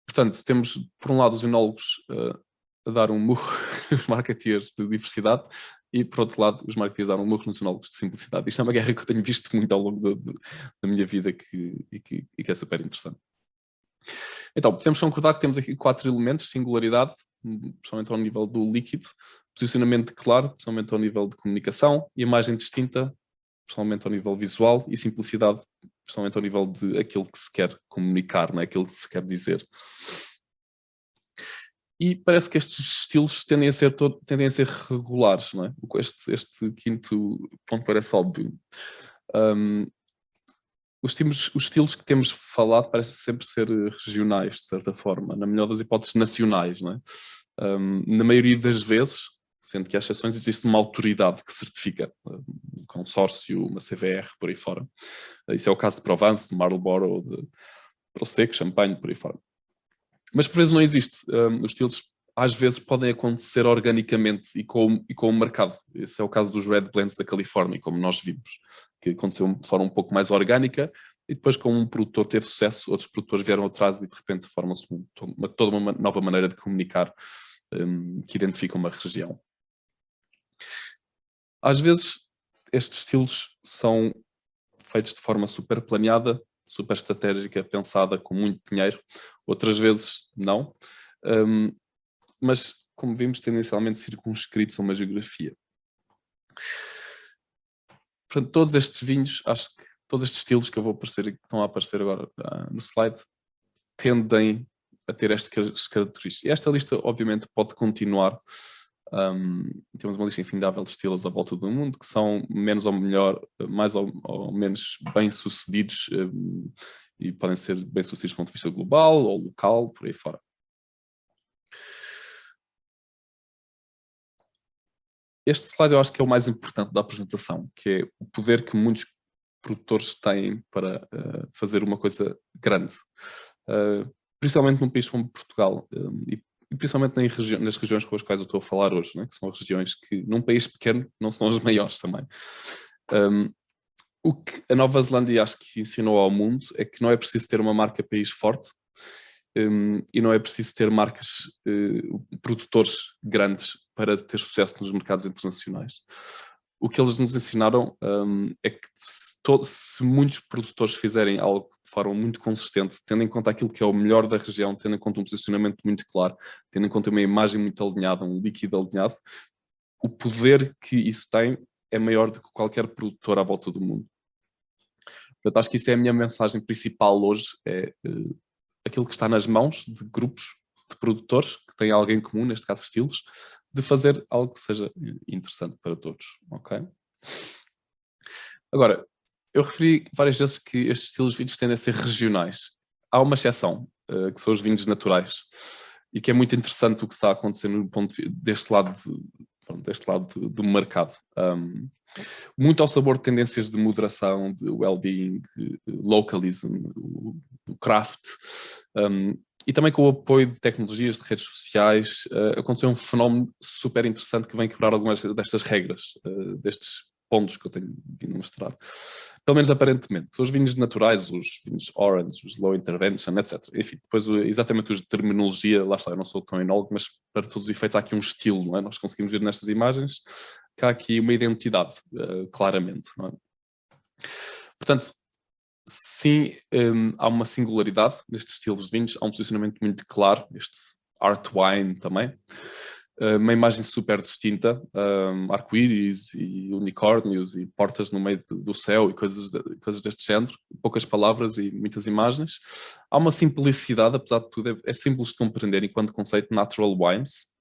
Portanto, temos, por um lado, os enólogos a dar um murro nos marketeers de diversidade e, por outro lado, os marketeers a dar um murro nos enólogos de simplicidade. Isto é uma guerra que eu tenho visto muito ao longo da minha vida e que é super interessante. Então, podemos concordar que temos aqui 4 elementos: singularidade, principalmente ao nível do líquido, posicionamento claro, principalmente ao nível de comunicação, imagem distinta, principalmente ao nível visual, e simplicidade, principalmente ao nível de aquilo que se quer comunicar, não é? Aquilo que se quer dizer. E parece que estes estilos tendem a ser regulares, não é? Este quinto ponto parece óbvio. Os estilos que temos falado parecem sempre ser regionais, de certa forma, na melhor das hipóteses nacionais, não é? Na maioria das vezes, sendo que há exceções, existe uma autoridade que certifica, um consórcio, uma CVR, por aí fora. Isso é o caso de Provence, de Marlborough, de Prosecco, Champagne, por aí fora. Mas por vezes não existe. Os estilos às vezes podem acontecer organicamente e com o mercado. Esse é o caso dos Red Blends da Califórnia, como nós vimos, que aconteceu de forma um pouco mais orgânica, e depois, como um produtor teve sucesso, outros produtores vieram atrás e de repente formam-se toda uma nova maneira de comunicar que identifica uma região. Às vezes estes estilos são feitos de forma super planeada, super estratégica, pensada, com muito dinheiro. Outras vezes não. Mas, como vimos, tendencialmente circunscritos a uma geografia. Portanto, todos estes vinhos, acho que todos estes estilos que estão a aparecer agora no slide, tendem a ter estas características. E esta lista, obviamente, pode continuar. Temos uma lista infindável de estilos à volta do mundo que são menos ou melhor, mais ou menos bem-sucedidos e podem ser bem-sucedidos do ponto de vista global ou local, por aí fora. Este slide eu acho que é o mais importante da apresentação, que é o poder que muitos produtores têm para fazer uma coisa grande. Principalmente num país como Portugal. E e principalmente nas regiões com as quais eu estou a falar hoje, né? Que são as regiões que, num país pequeno, não são as maiores também. O que a Nova Zelândia acho que ensinou ao mundo é que não é preciso ter uma marca país forte, e não é preciso ter marcas, produtores grandes para ter sucesso nos mercados internacionais. O que eles nos ensinaram é que se muitos produtores fizerem algo de forma muito consistente, tendo em conta aquilo que é o melhor da região, tendo em conta um posicionamento muito claro, tendo em conta uma imagem muito alinhada, um líquido alinhado, o poder que isso tem é maior do que qualquer produtor à volta do mundo. Portanto, acho que isso é a minha mensagem principal hoje, é aquilo que está nas mãos de grupos de produtores, que têm alguém em comum, neste caso estilos, de fazer algo que seja interessante para todos, ok? Agora, eu referi várias vezes que estes estilos de vinhos tendem a ser regionais. Há uma exceção, que são os vinhos naturais, e que é muito interessante o que está a acontecer no ponto deste lado do mercado. Muito ao sabor de tendências de moderação, de well-being, localism, do craft, e também com o apoio de tecnologias, de redes sociais, aconteceu um fenómeno super interessante que vem quebrar algumas destas regras, destes pontos que eu tenho vindo a mostrar. Pelo menos aparentemente. São os vinhos naturais, os vinhos orange, os low intervention, etc. Enfim, depois exatamente os de terminologia, lá está, eu não sou tão enólogo, mas para todos os efeitos há aqui um estilo, não é? Nós conseguimos ver nestas imagens que há aqui uma identidade, claramente, não é? Portanto, sim, há uma singularidade nestes estilos de vinhos, há um posicionamento muito claro, este art wine também, uma imagem super distinta, arco-íris e unicórnios e portas no meio do céu e coisas deste género, poucas palavras e muitas imagens. Há uma simplicidade, apesar de tudo, é simples de compreender enquanto conceito natural wines,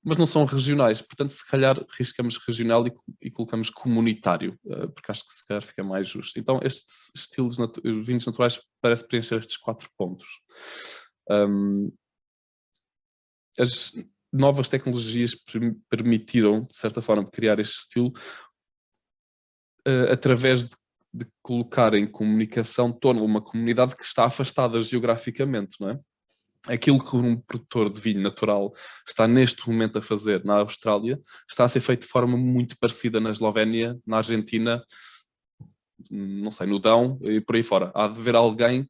mas não são regionais, portanto se calhar riscamos regional e colocamos comunitário, porque acho que se calhar fica mais justo. Então estes estilos, vinhos naturais, parece preencher estes 4 pontos. As novas tecnologias permitiram, de certa forma, criar este estilo através de colocar em comunicação toda uma comunidade que está afastada geograficamente, não é? Aquilo que um produtor de vinho natural está neste momento a fazer na Austrália está a ser feito de forma muito parecida na Eslovénia, na Argentina, não sei, no Dão e por aí fora. Há de haver alguém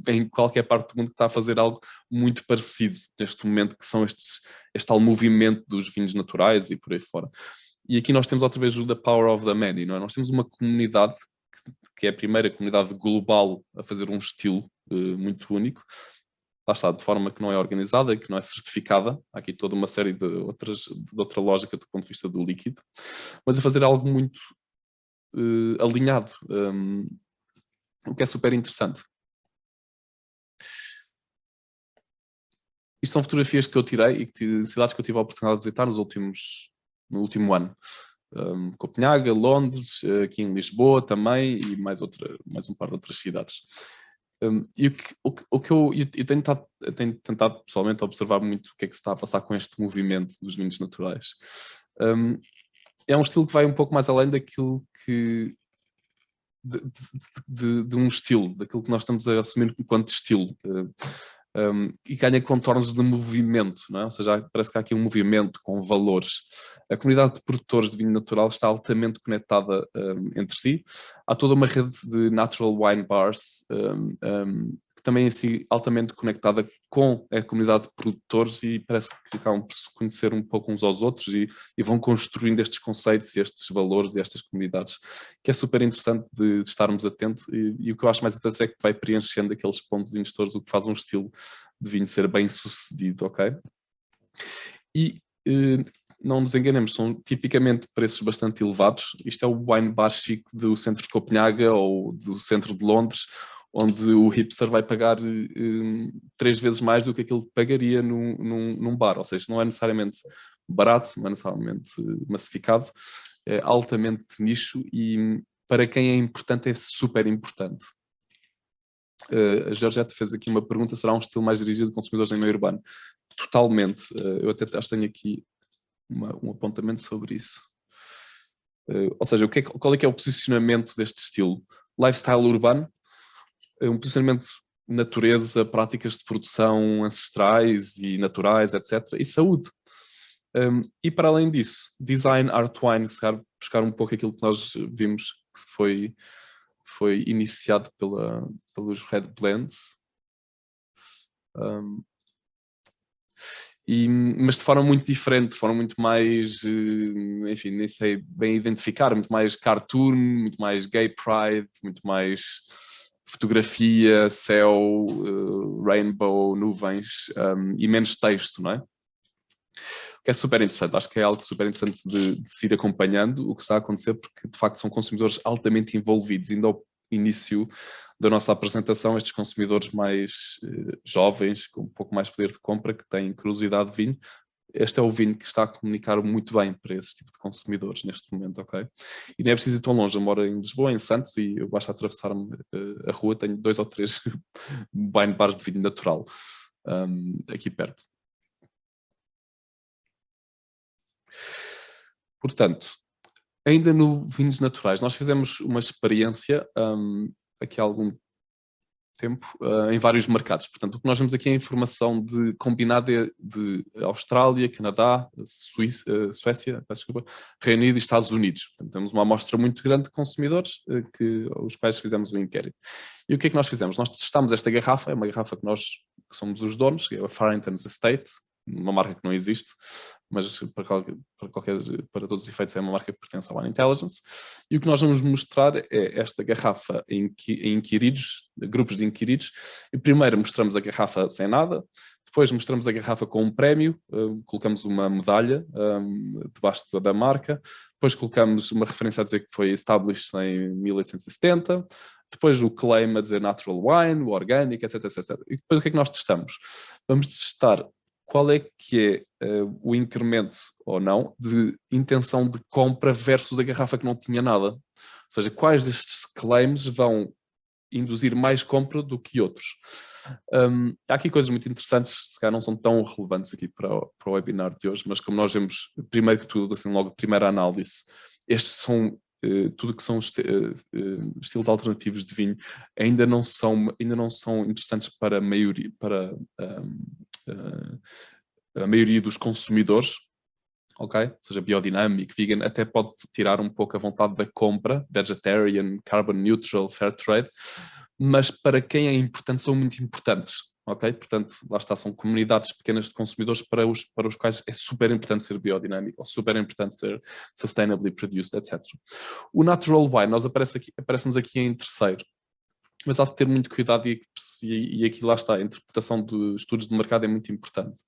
em qualquer parte do mundo que está a fazer algo muito parecido neste momento, que são este tal movimento dos vinhos naturais e por aí fora. E aqui nós temos outra vez o The Power of the Many, não é? Nós temos uma comunidade que é a primeira comunidade global a fazer um estilo muito único. Lá está, de forma que não é organizada, que não é certificada. Há aqui toda uma série de outra lógica do ponto de vista do líquido, mas a fazer algo muito alinhado, o que é super interessante. Isto são fotografias que eu tirei e de cidades que eu tive a oportunidade de visitar no último ano. Copenhaga, Londres, aqui em Lisboa também e mais um par de outras cidades. E o que eu tenho tentado pessoalmente observar muito o que é que se está a passar com este movimento dos vinhos naturais. É um estilo que vai um pouco mais além daquilo que de um estilo, daquilo que nós estamos a assumir enquanto estilo. E ganha contornos de movimento, não é? Ou seja, parece que há aqui um movimento com valores. A comunidade de produtores de vinho natural está altamente conectada entre si. Há toda uma rede de natural wine bars que também é assim, altamente conectada com a comunidade de produtores e parece que acabam por se conhecer um pouco uns aos outros e vão construindo estes conceitos e estes valores e estas comunidades, que é super interessante de estarmos atentos e o que eu acho mais interessante é que vai preenchendo aqueles pontos injetores, o que faz um estilo de vinho ser bem sucedido, ok? E não nos enganemos, são tipicamente preços bastante elevados. Isto é o wine bar chic do centro de Copenhaga ou do centro de Londres, onde o hipster vai pagar 3 vezes mais do que aquilo que pagaria num bar. Ou seja, não é necessariamente barato, não é necessariamente massificado, é altamente nicho e para quem é importante é super importante. A Georgette fez aqui uma pergunta, será um estilo mais dirigido a consumidores em meio urbano? Totalmente. Eu até acho que tenho aqui um apontamento sobre isso. Ou seja, qual é que é o posicionamento deste estilo? Lifestyle urbano, um posicionamento natureza, práticas de produção ancestrais e naturais, etc. E saúde. E para além disso, design, art wine, buscar um pouco aquilo que nós vimos que foi iniciado pelos Red Blends. Mas de forma muito diferente, de forma muito mais, enfim, nem sei bem identificar, muito mais cartoon, muito mais gay pride, muito mais fotografia, céu, rainbow, nuvens, e menos texto, não é? O que é super interessante, acho que é algo super interessante de se ir acompanhando o que está a acontecer, porque de facto são consumidores altamente envolvidos. Ainda ao início da nossa apresentação, estes consumidores mais jovens, com um pouco mais poder de compra, que têm curiosidade de vinho, este é o vinho que está a comunicar muito bem para esse tipo de consumidores neste momento, ok? E não é preciso ir tão longe, eu moro em Lisboa, em Santos, e eu basta atravessar-me a rua, tenho 2 ou 3 wine bars de vinho natural aqui perto. Portanto, ainda no vinhos naturais, nós fizemos uma experiência aqui há algum tempo em vários mercados. Portanto, o que nós vemos aqui é a informação combinada de Austrália, Canadá, Suécia, peço desculpa, Reino Unido e Estados Unidos. Portanto, temos uma amostra muito grande de consumidores aos quais fizemos o inquérito. E o que é que nós fizemos? Nós testámos esta garrafa, é uma garrafa que nós que somos os donos, que é a Farrington's Estate, uma marca que não existe, mas para todos os efeitos é uma marca que pertence à Wine Intelligence. E o que nós vamos mostrar é esta garrafa em inquiridos, grupos de inquiridos. E primeiro mostramos a garrafa sem nada, depois mostramos a garrafa com um prémio, colocamos uma medalha debaixo da marca, depois colocamos uma referência a dizer que foi established em 1870, depois o claim a dizer natural wine, o orgânico, etc, etc. E depois o que é que nós testamos? Vamos testar qual é que é o incremento ou não de intenção de compra versus a garrafa que não tinha nada. Ou seja, quais destes claims vão induzir mais compra do que outros. Há aqui coisas muito interessantes, se calhar não são tão relevantes aqui para o webinar de hoje, mas como nós vemos, primeiro que tudo, assim, logo primeira análise, estes são tudo que são estilos alternativos de vinho ainda não são interessantes para a maioria, a maioria dos consumidores, ok? Ou seja, biodinâmico, vegan, até pode tirar um pouco a vontade da compra, vegetarian, carbon neutral, fair trade, mas para quem é importante, são muito importantes, ok? Portanto, lá está, são comunidades pequenas de consumidores para os quais é super importante ser biodinâmico, ou super importante ser sustainably produced, etc. O natural wine, aparece-nos aqui em terceiro, mas há de ter muito cuidado e aqui lá está, a interpretação dos estudos de mercado é muito importante.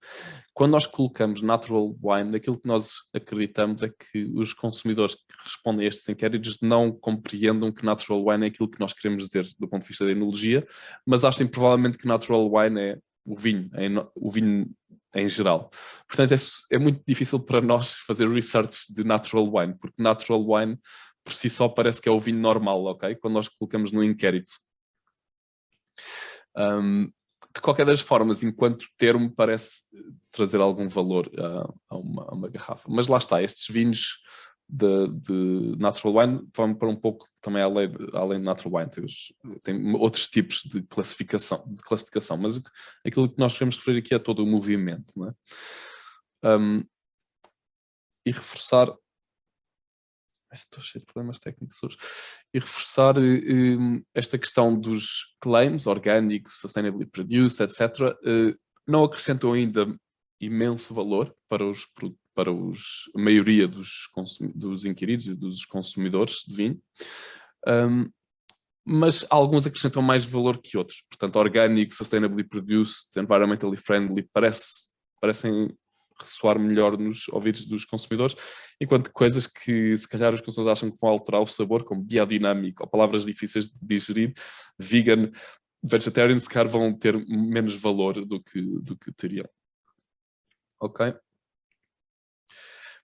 Quando nós colocamos natural wine, aquilo que nós acreditamos é que os consumidores que respondem a estes inquéritos não compreendam que natural wine é aquilo que nós queremos dizer do ponto de vista da enologia, mas achem provavelmente que natural wine é o vinho em geral. Portanto, é muito difícil para nós fazer research de natural wine, porque natural wine por si só parece que é o vinho normal, ok? Quando nós colocamos no inquérito. De qualquer das formas, enquanto termo, parece trazer algum valor a uma garrafa. Mas lá está, estes vinhos de natural wine vão para um pouco também além de natural wine. Tem outros tipos de classificação, mas aquilo que nós queremos referir aqui é todo o movimento. Não é? E reforçar... Estou cheio de problemas técnicos hoje. E reforçar esta questão dos claims, orgânicos, sustainably produced, etc., não acrescentam ainda imenso valor para a maioria dos inquiridos e dos consumidores de vinho, mas alguns acrescentam mais valor que outros. Portanto, orgânico, sustainably produced, environmentally friendly, parecem ressoar melhor nos ouvidos dos consumidores, enquanto coisas que se calhar os consumidores acham que vão alterar o sabor, como biodinâmico, ou palavras difíceis de digerir, vegan, vegetarian, se calhar vão ter menos valor do que teriam. Ok?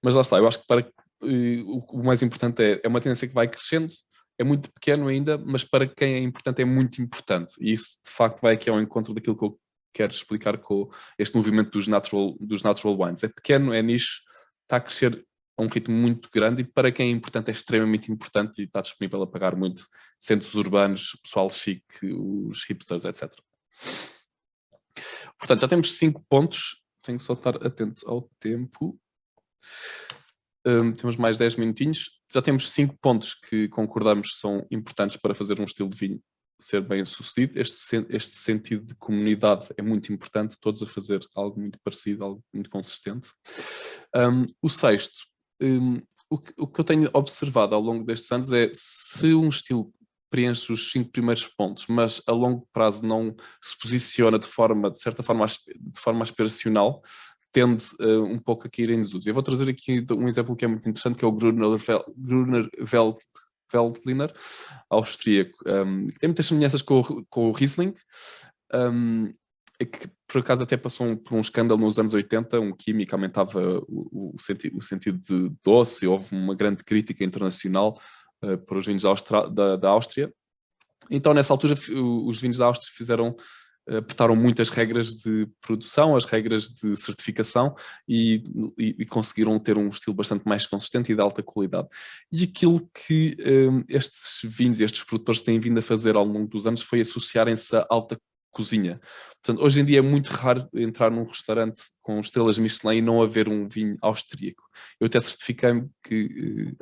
Mas lá está, eu acho que o mais importante é uma tendência que vai crescendo, é muito pequeno ainda, mas para quem é importante é muito importante, e isso de facto vai aqui ao encontro daquilo que eu quero explicar com este movimento dos natural wines. É pequeno, é nicho, está a crescer a um ritmo muito grande e para quem é importante é extremamente importante e está disponível a pagar muito, centros urbanos, pessoal chique, os hipsters, etc. Portanto, já temos 5 pontos. Tenho que só estar atento ao tempo. Temos mais 10 minutinhos. Já temos 5 pontos que concordamos são importantes para fazer um estilo de vinho ser bem sucedido. Este sentido de comunidade é muito importante, todos a fazer algo muito parecido, algo muito consistente. O sexto, o que eu tenho observado ao longo destes anos é se um estilo preenche os 5 primeiros pontos, mas a longo prazo não se posiciona de certa forma, de forma aspiracional, tende um pouco a cair em desuso. Eu vou trazer aqui um exemplo que é muito interessante, que é o Gruner Veltliner, austríaco, que tem muitas semelhanças com o Riesling, que por acaso até passou por um escândalo nos anos 80, um químico aumentava o sentido de doce, houve uma grande crítica internacional para os vinhos da Áustria. Então, nessa altura, os vinhos da Áustria apertaram muito as regras de produção, as regras de certificação e conseguiram ter um estilo bastante mais consistente e de alta qualidade. E aquilo que estes vinhos e estes produtores têm vindo a fazer ao longo dos anos foi associarem-se à alta cozinha. Portanto, hoje em dia é muito raro entrar num restaurante com estrelas Michelin e não haver um vinho austríaco. Eu até certifiquei-me que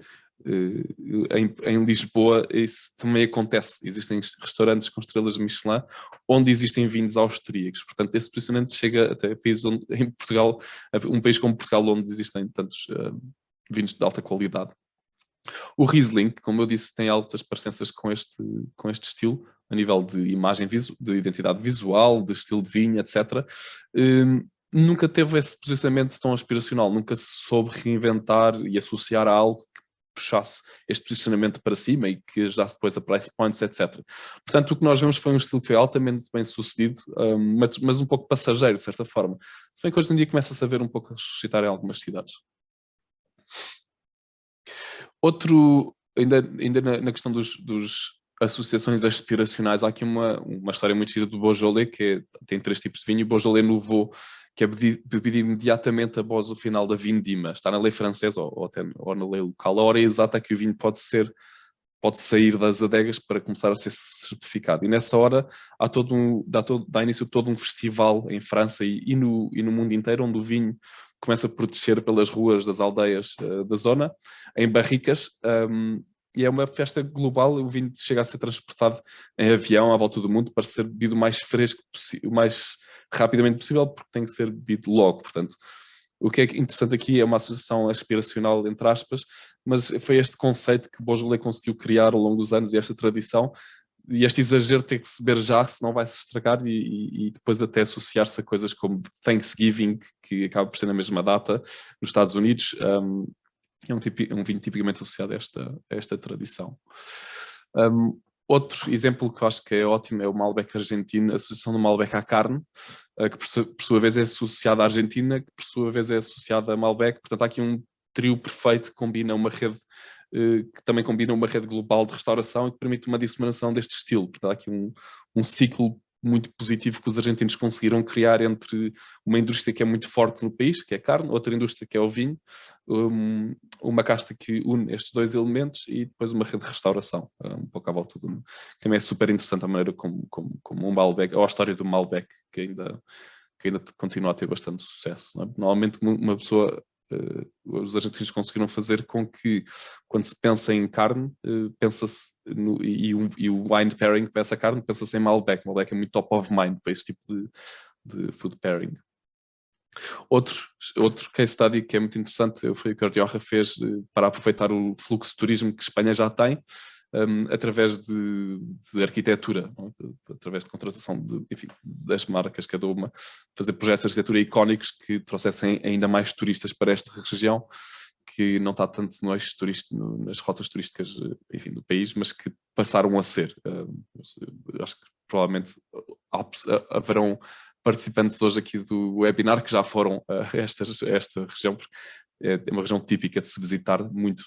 em Lisboa isso também acontece. Existem restaurantes com estrelas Michelin onde existem vinhos austríacos. Portanto, esse posicionamento chega até países em Portugal, um país como Portugal, onde existem tantos vinhos de alta qualidade. O Riesling, como eu disse, tem altas parecenças com este estilo, a nível de imagem, de identidade visual, de estilo de vinho, etc. Nunca teve esse posicionamento tão aspiracional, nunca se soube reinventar e associar a algo que puxasse este posicionamento para cima e que ajudasse depois a price points, etc. Portanto, o que nós vemos foi um estilo que foi altamente bem sucedido, mas um pouco passageiro, de certa forma. Se bem que hoje em dia começa-se a ver um pouco a ressuscitar em algumas cidades. Outro, ainda na questão dos associações aspiracionais, há aqui uma história muito gira do Beaujolais, tem 3 tipos de vinho. O Beaujolais Nouveau, que é bebido imediatamente após o final da vindima. Está na lei francesa ou na lei local. A hora exata que o vinho pode sair das adegas para começar a ser certificado. E nessa hora dá início a todo um festival em França e no mundo inteiro, onde o vinho começa a proteger pelas ruas das aldeias da zona, em barricas, e é uma festa global. O vinho chega a ser transportado em avião à volta do mundo para ser bebido o mais fresco, o mais rapidamente possível, porque tem que ser bebido logo. Portanto, o que é interessante aqui é uma associação aspiracional, entre aspas, mas foi este conceito que Beaujolais conseguiu criar ao longo dos anos, e esta tradição, e este exagero tem que se beber já, senão vai se estragar, e depois até associar-se a coisas como Thanksgiving, que acaba por ser na mesma data, nos Estados Unidos. É um vinho tipicamente associado a esta tradição. Outro exemplo que eu acho que é ótimo é o Malbec argentino, a associação do Malbec à carne, que por sua vez é associada à Argentina, que por sua vez é associada a Malbec. Portanto, há aqui um trio perfeito que combina uma rede, que também combina uma rede global de restauração e que permite uma disseminação deste estilo. Portanto, há aqui um ciclo muito positivo que os argentinos conseguiram criar entre uma indústria que é muito forte no país, que é a carne, outra indústria que é o vinho, uma casta que une estes 2 elementos, e depois uma rede de restauração, um pouco à volta do mundo. Também é super interessante a maneira como um Malbec, ou a história do Malbec, que ainda continua a ter bastante sucesso. Não é? Normalmente uma pessoa, os argentinos conseguiram fazer com que, quando se pensa em carne, pensa-se e o wine pairing para essa carne, pensa-se em Malbec. Malbec é muito top of mind para este tipo de food pairing. Outro case study que é muito interessante foi o que a Rioja fez para aproveitar o fluxo de turismo que Espanha já tem, através de arquitetura, através de contratação das marcas, cada uma, fazer projetos de arquitetura icónicos que trouxessem ainda mais turistas para esta região, que não está tanto no eixo nas rotas turísticas, enfim, do país, mas que passaram a ser. Acho que provavelmente haverão participantes hoje aqui do webinar que já foram a esta região, porque é uma região típica de se visitar muito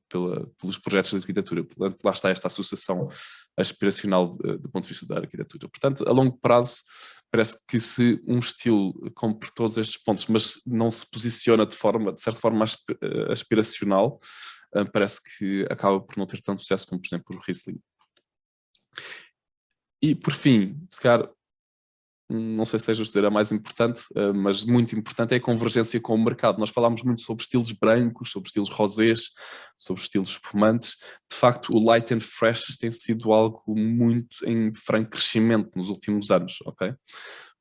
pelos projetos de arquitetura. Portanto, lá está esta associação aspiracional do ponto de vista da arquitetura. Portanto, a longo prazo, parece que se um estilo cumpre todos estes pontos, mas não se posiciona de certa forma aspiracional, parece que acaba por não ter tanto sucesso como, por exemplo, o Riesling. E, por fim, se calhar, não sei se seja dizer a mais importante, mas muito importante, é a convergência com o mercado. Nós falámos muito sobre estilos brancos, sobre estilos rosés, sobre estilos espumantes. De facto, o light and fresh tem sido algo muito em franco crescimento nos últimos anos, ok?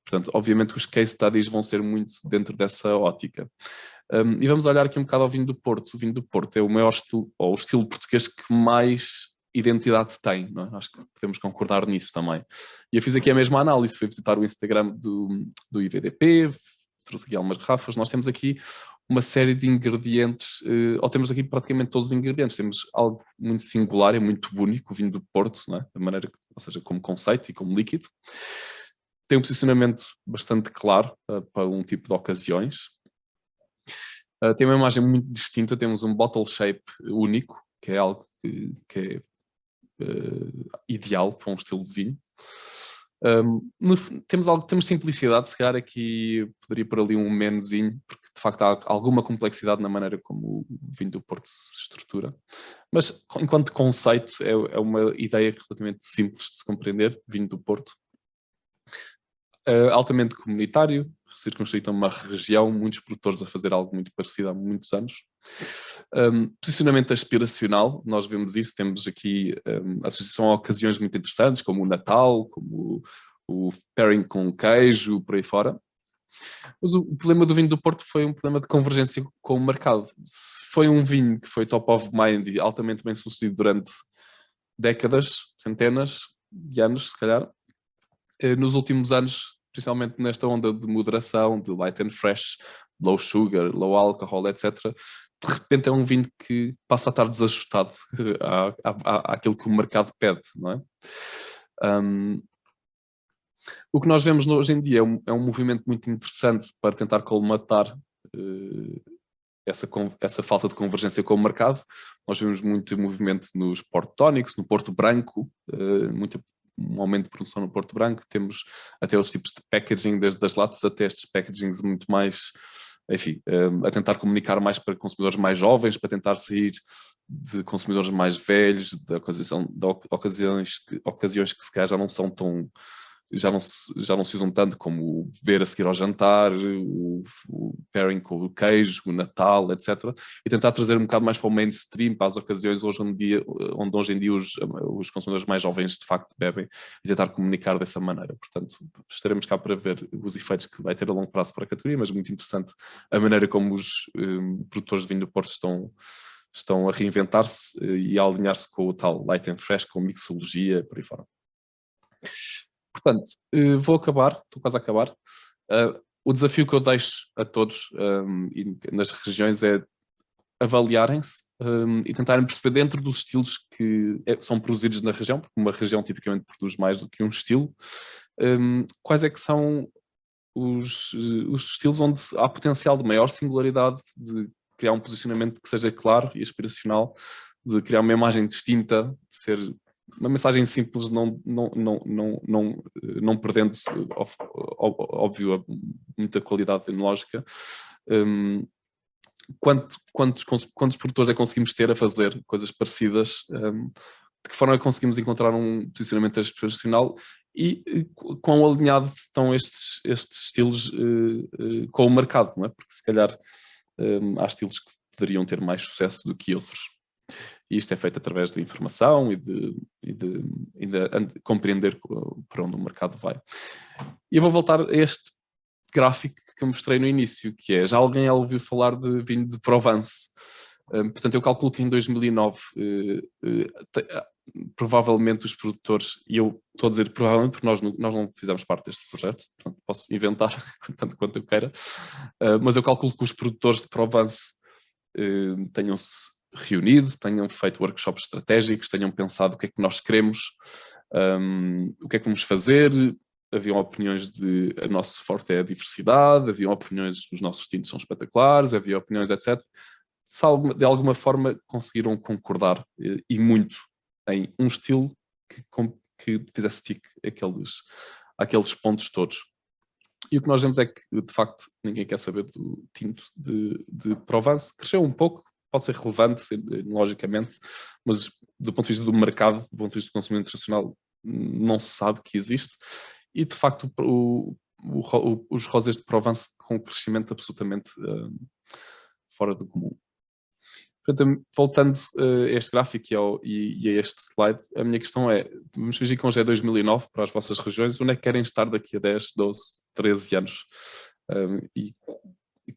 Portanto, obviamente que os case studies vão ser muito dentro dessa ótica. E vamos olhar aqui um bocado ao vinho do Porto. O vinho do Porto é o maior estilo, ou o estilo português que mais identidade tem, não é? Acho que podemos concordar nisso também. E eu fiz aqui a mesma análise, fui visitar o Instagram do IVDP, trouxe aqui algumas garrafas. Nós temos aqui uma série de ingredientes, ou temos aqui praticamente todos os ingredientes. Temos algo muito singular e muito único, o vinho do Porto, não é? Da maneira, ou seja, como conceito e como líquido. Tem um posicionamento bastante claro para um tipo de ocasiões. Tem uma imagem muito distinta, temos um bottle shape único, que é algo que é ideal para um estilo de vinho. Temos simplicidade, se calhar aqui poderia pôr ali um menuzinho, porque de facto há alguma complexidade na maneira como o vinho do Porto se estrutura. Mas enquanto conceito é uma ideia relativamente simples de se compreender, vinho do Porto. Altamente comunitário, circunscrito a uma região, muitos produtores a fazer algo muito parecido há muitos anos. Posicionamento aspiracional, nós vemos isso, temos aqui associação a ocasiões muito interessantes, como o Natal, como o pairing com queijo, por aí fora. Mas o problema do vinho do Porto foi um problema de convergência com o mercado. Se foi um vinho que foi top of mind e altamente bem sucedido durante décadas, centenas de anos, se calhar, nos últimos anos, principalmente nesta onda de moderação, de light and fresh, low sugar, low alcohol, etc., de repente é um vinho que passa a estar desajustado àquilo que o mercado pede, não é? O que nós vemos hoje em dia é um movimento muito interessante para tentar colmatar essa falta de convergência com o mercado. Nós vemos muito movimento nos Porto Tónicos, no Porto Branco, um aumento de produção no Porto Branco. Temos até os tipos de packaging, desde as latas até estes packagings muito mais, enfim, a tentar comunicar mais para consumidores mais jovens, para tentar sair de consumidores mais velhos, de ocasiões que se calhar já não são tão... Já não se usam tanto, como o beber a seguir ao jantar, o pairing com o queijo, o Natal, etc. E tentar trazer um bocado mais para o mainstream, para as ocasiões onde hoje em dia os consumidores mais jovens de facto bebem, e tentar comunicar dessa maneira. Portanto, estaremos cá para ver os efeitos que vai ter a longo prazo para a categoria, mas muito interessante a maneira como os produtores de vinho do Porto estão a reinventar-se e a alinhar-se com o tal light and fresh, com mixologia, por aí fora. Portanto, vou acabar, estou quase a acabar. O desafio que eu deixo a todos nas regiões é avaliarem-se e tentarem perceber dentro dos estilos que são produzidos na região, porque uma região tipicamente produz mais do que um estilo, quais é que são os estilos onde há potencial de maior singularidade, de criar um posicionamento que seja claro e aspiracional, de criar uma imagem distinta, de ser uma mensagem simples, não perdendo, óbvio, muita qualidade tecnológica. Quantos produtores é que conseguimos ter a fazer coisas parecidas? De que forma é que conseguimos encontrar um posicionamento aspiracional e quão alinhados estão estes estilos com o mercado, não é? Porque se calhar há estilos que poderiam ter mais sucesso do que outros. E isto é feito através de informação e de compreender para onde o mercado vai. E eu vou voltar a este gráfico que eu mostrei no início, que é, já alguém ouviu falar de vinho de Provence? Portanto, eu calculo que em 2009 provavelmente os produtores, e eu estou a dizer provavelmente porque nós não fizemos parte deste projeto, portanto posso inventar tanto quanto eu queira, mas eu calculo que os produtores de Provence tenham-se reunido, tenham feito workshops estratégicos, tenham pensado o que é que nós queremos, o que é que vamos fazer. Haviam opiniões de a nosso forte é a diversidade, haviam opiniões os nossos tintos são espetaculares, havia opiniões, etc. De alguma forma conseguiram concordar e muito em um estilo que fizesse tic aqueles pontos todos. E o que nós vemos é que, de facto, ninguém quer saber do tinto de Provence. Cresceu um pouco, pode ser relevante, logicamente, mas do ponto de vista do mercado, do ponto de vista do consumidor internacional, não se sabe que existe. e de facto os rosés de Provence com um crescimento absolutamente fora do comum. Portanto, voltando a este gráfico e a este slide, a minha questão é, vamos fingir que hoje é 2009 para as vossas regiões, onde é que querem estar daqui a 10, 12, 13 anos? E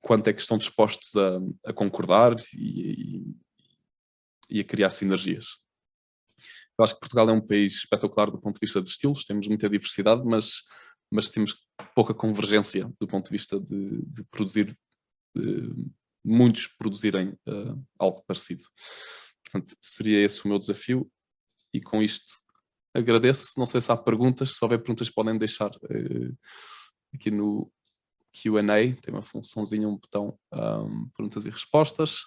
quanto é que estão dispostos a concordar e a criar sinergias? Eu acho que Portugal é um país espetacular do ponto de vista de estilos, temos muita diversidade, mas temos pouca convergência do ponto de vista de produzir, muitos produzirem algo parecido. Portanto, seria esse o meu desafio e com isto agradeço. Não sei se há perguntas, se houver perguntas podem deixar aqui no Q&A, tem uma funçãozinha, um botão, perguntas e respostas.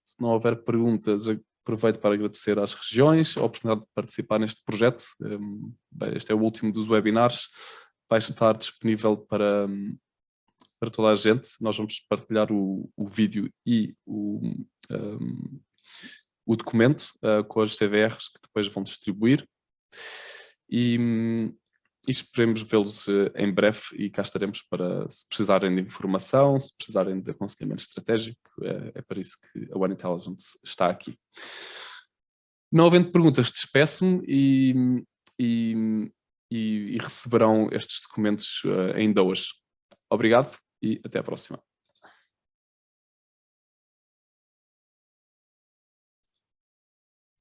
Se não houver perguntas, aproveito para agradecer às regiões a oportunidade de participar neste projeto. Este é o último dos webinars, vai estar disponível para toda a gente. Nós vamos partilhar o vídeo e o documento com as CVRs que depois vão distribuir. E esperemos vê-los em breve e cá estaremos para, se precisarem de informação, se precisarem de aconselhamento estratégico, é para isso que a One Intelligence está aqui. Não havendo perguntas, despeço-me e receberão estes documentos ainda hoje. Obrigado e até à próxima.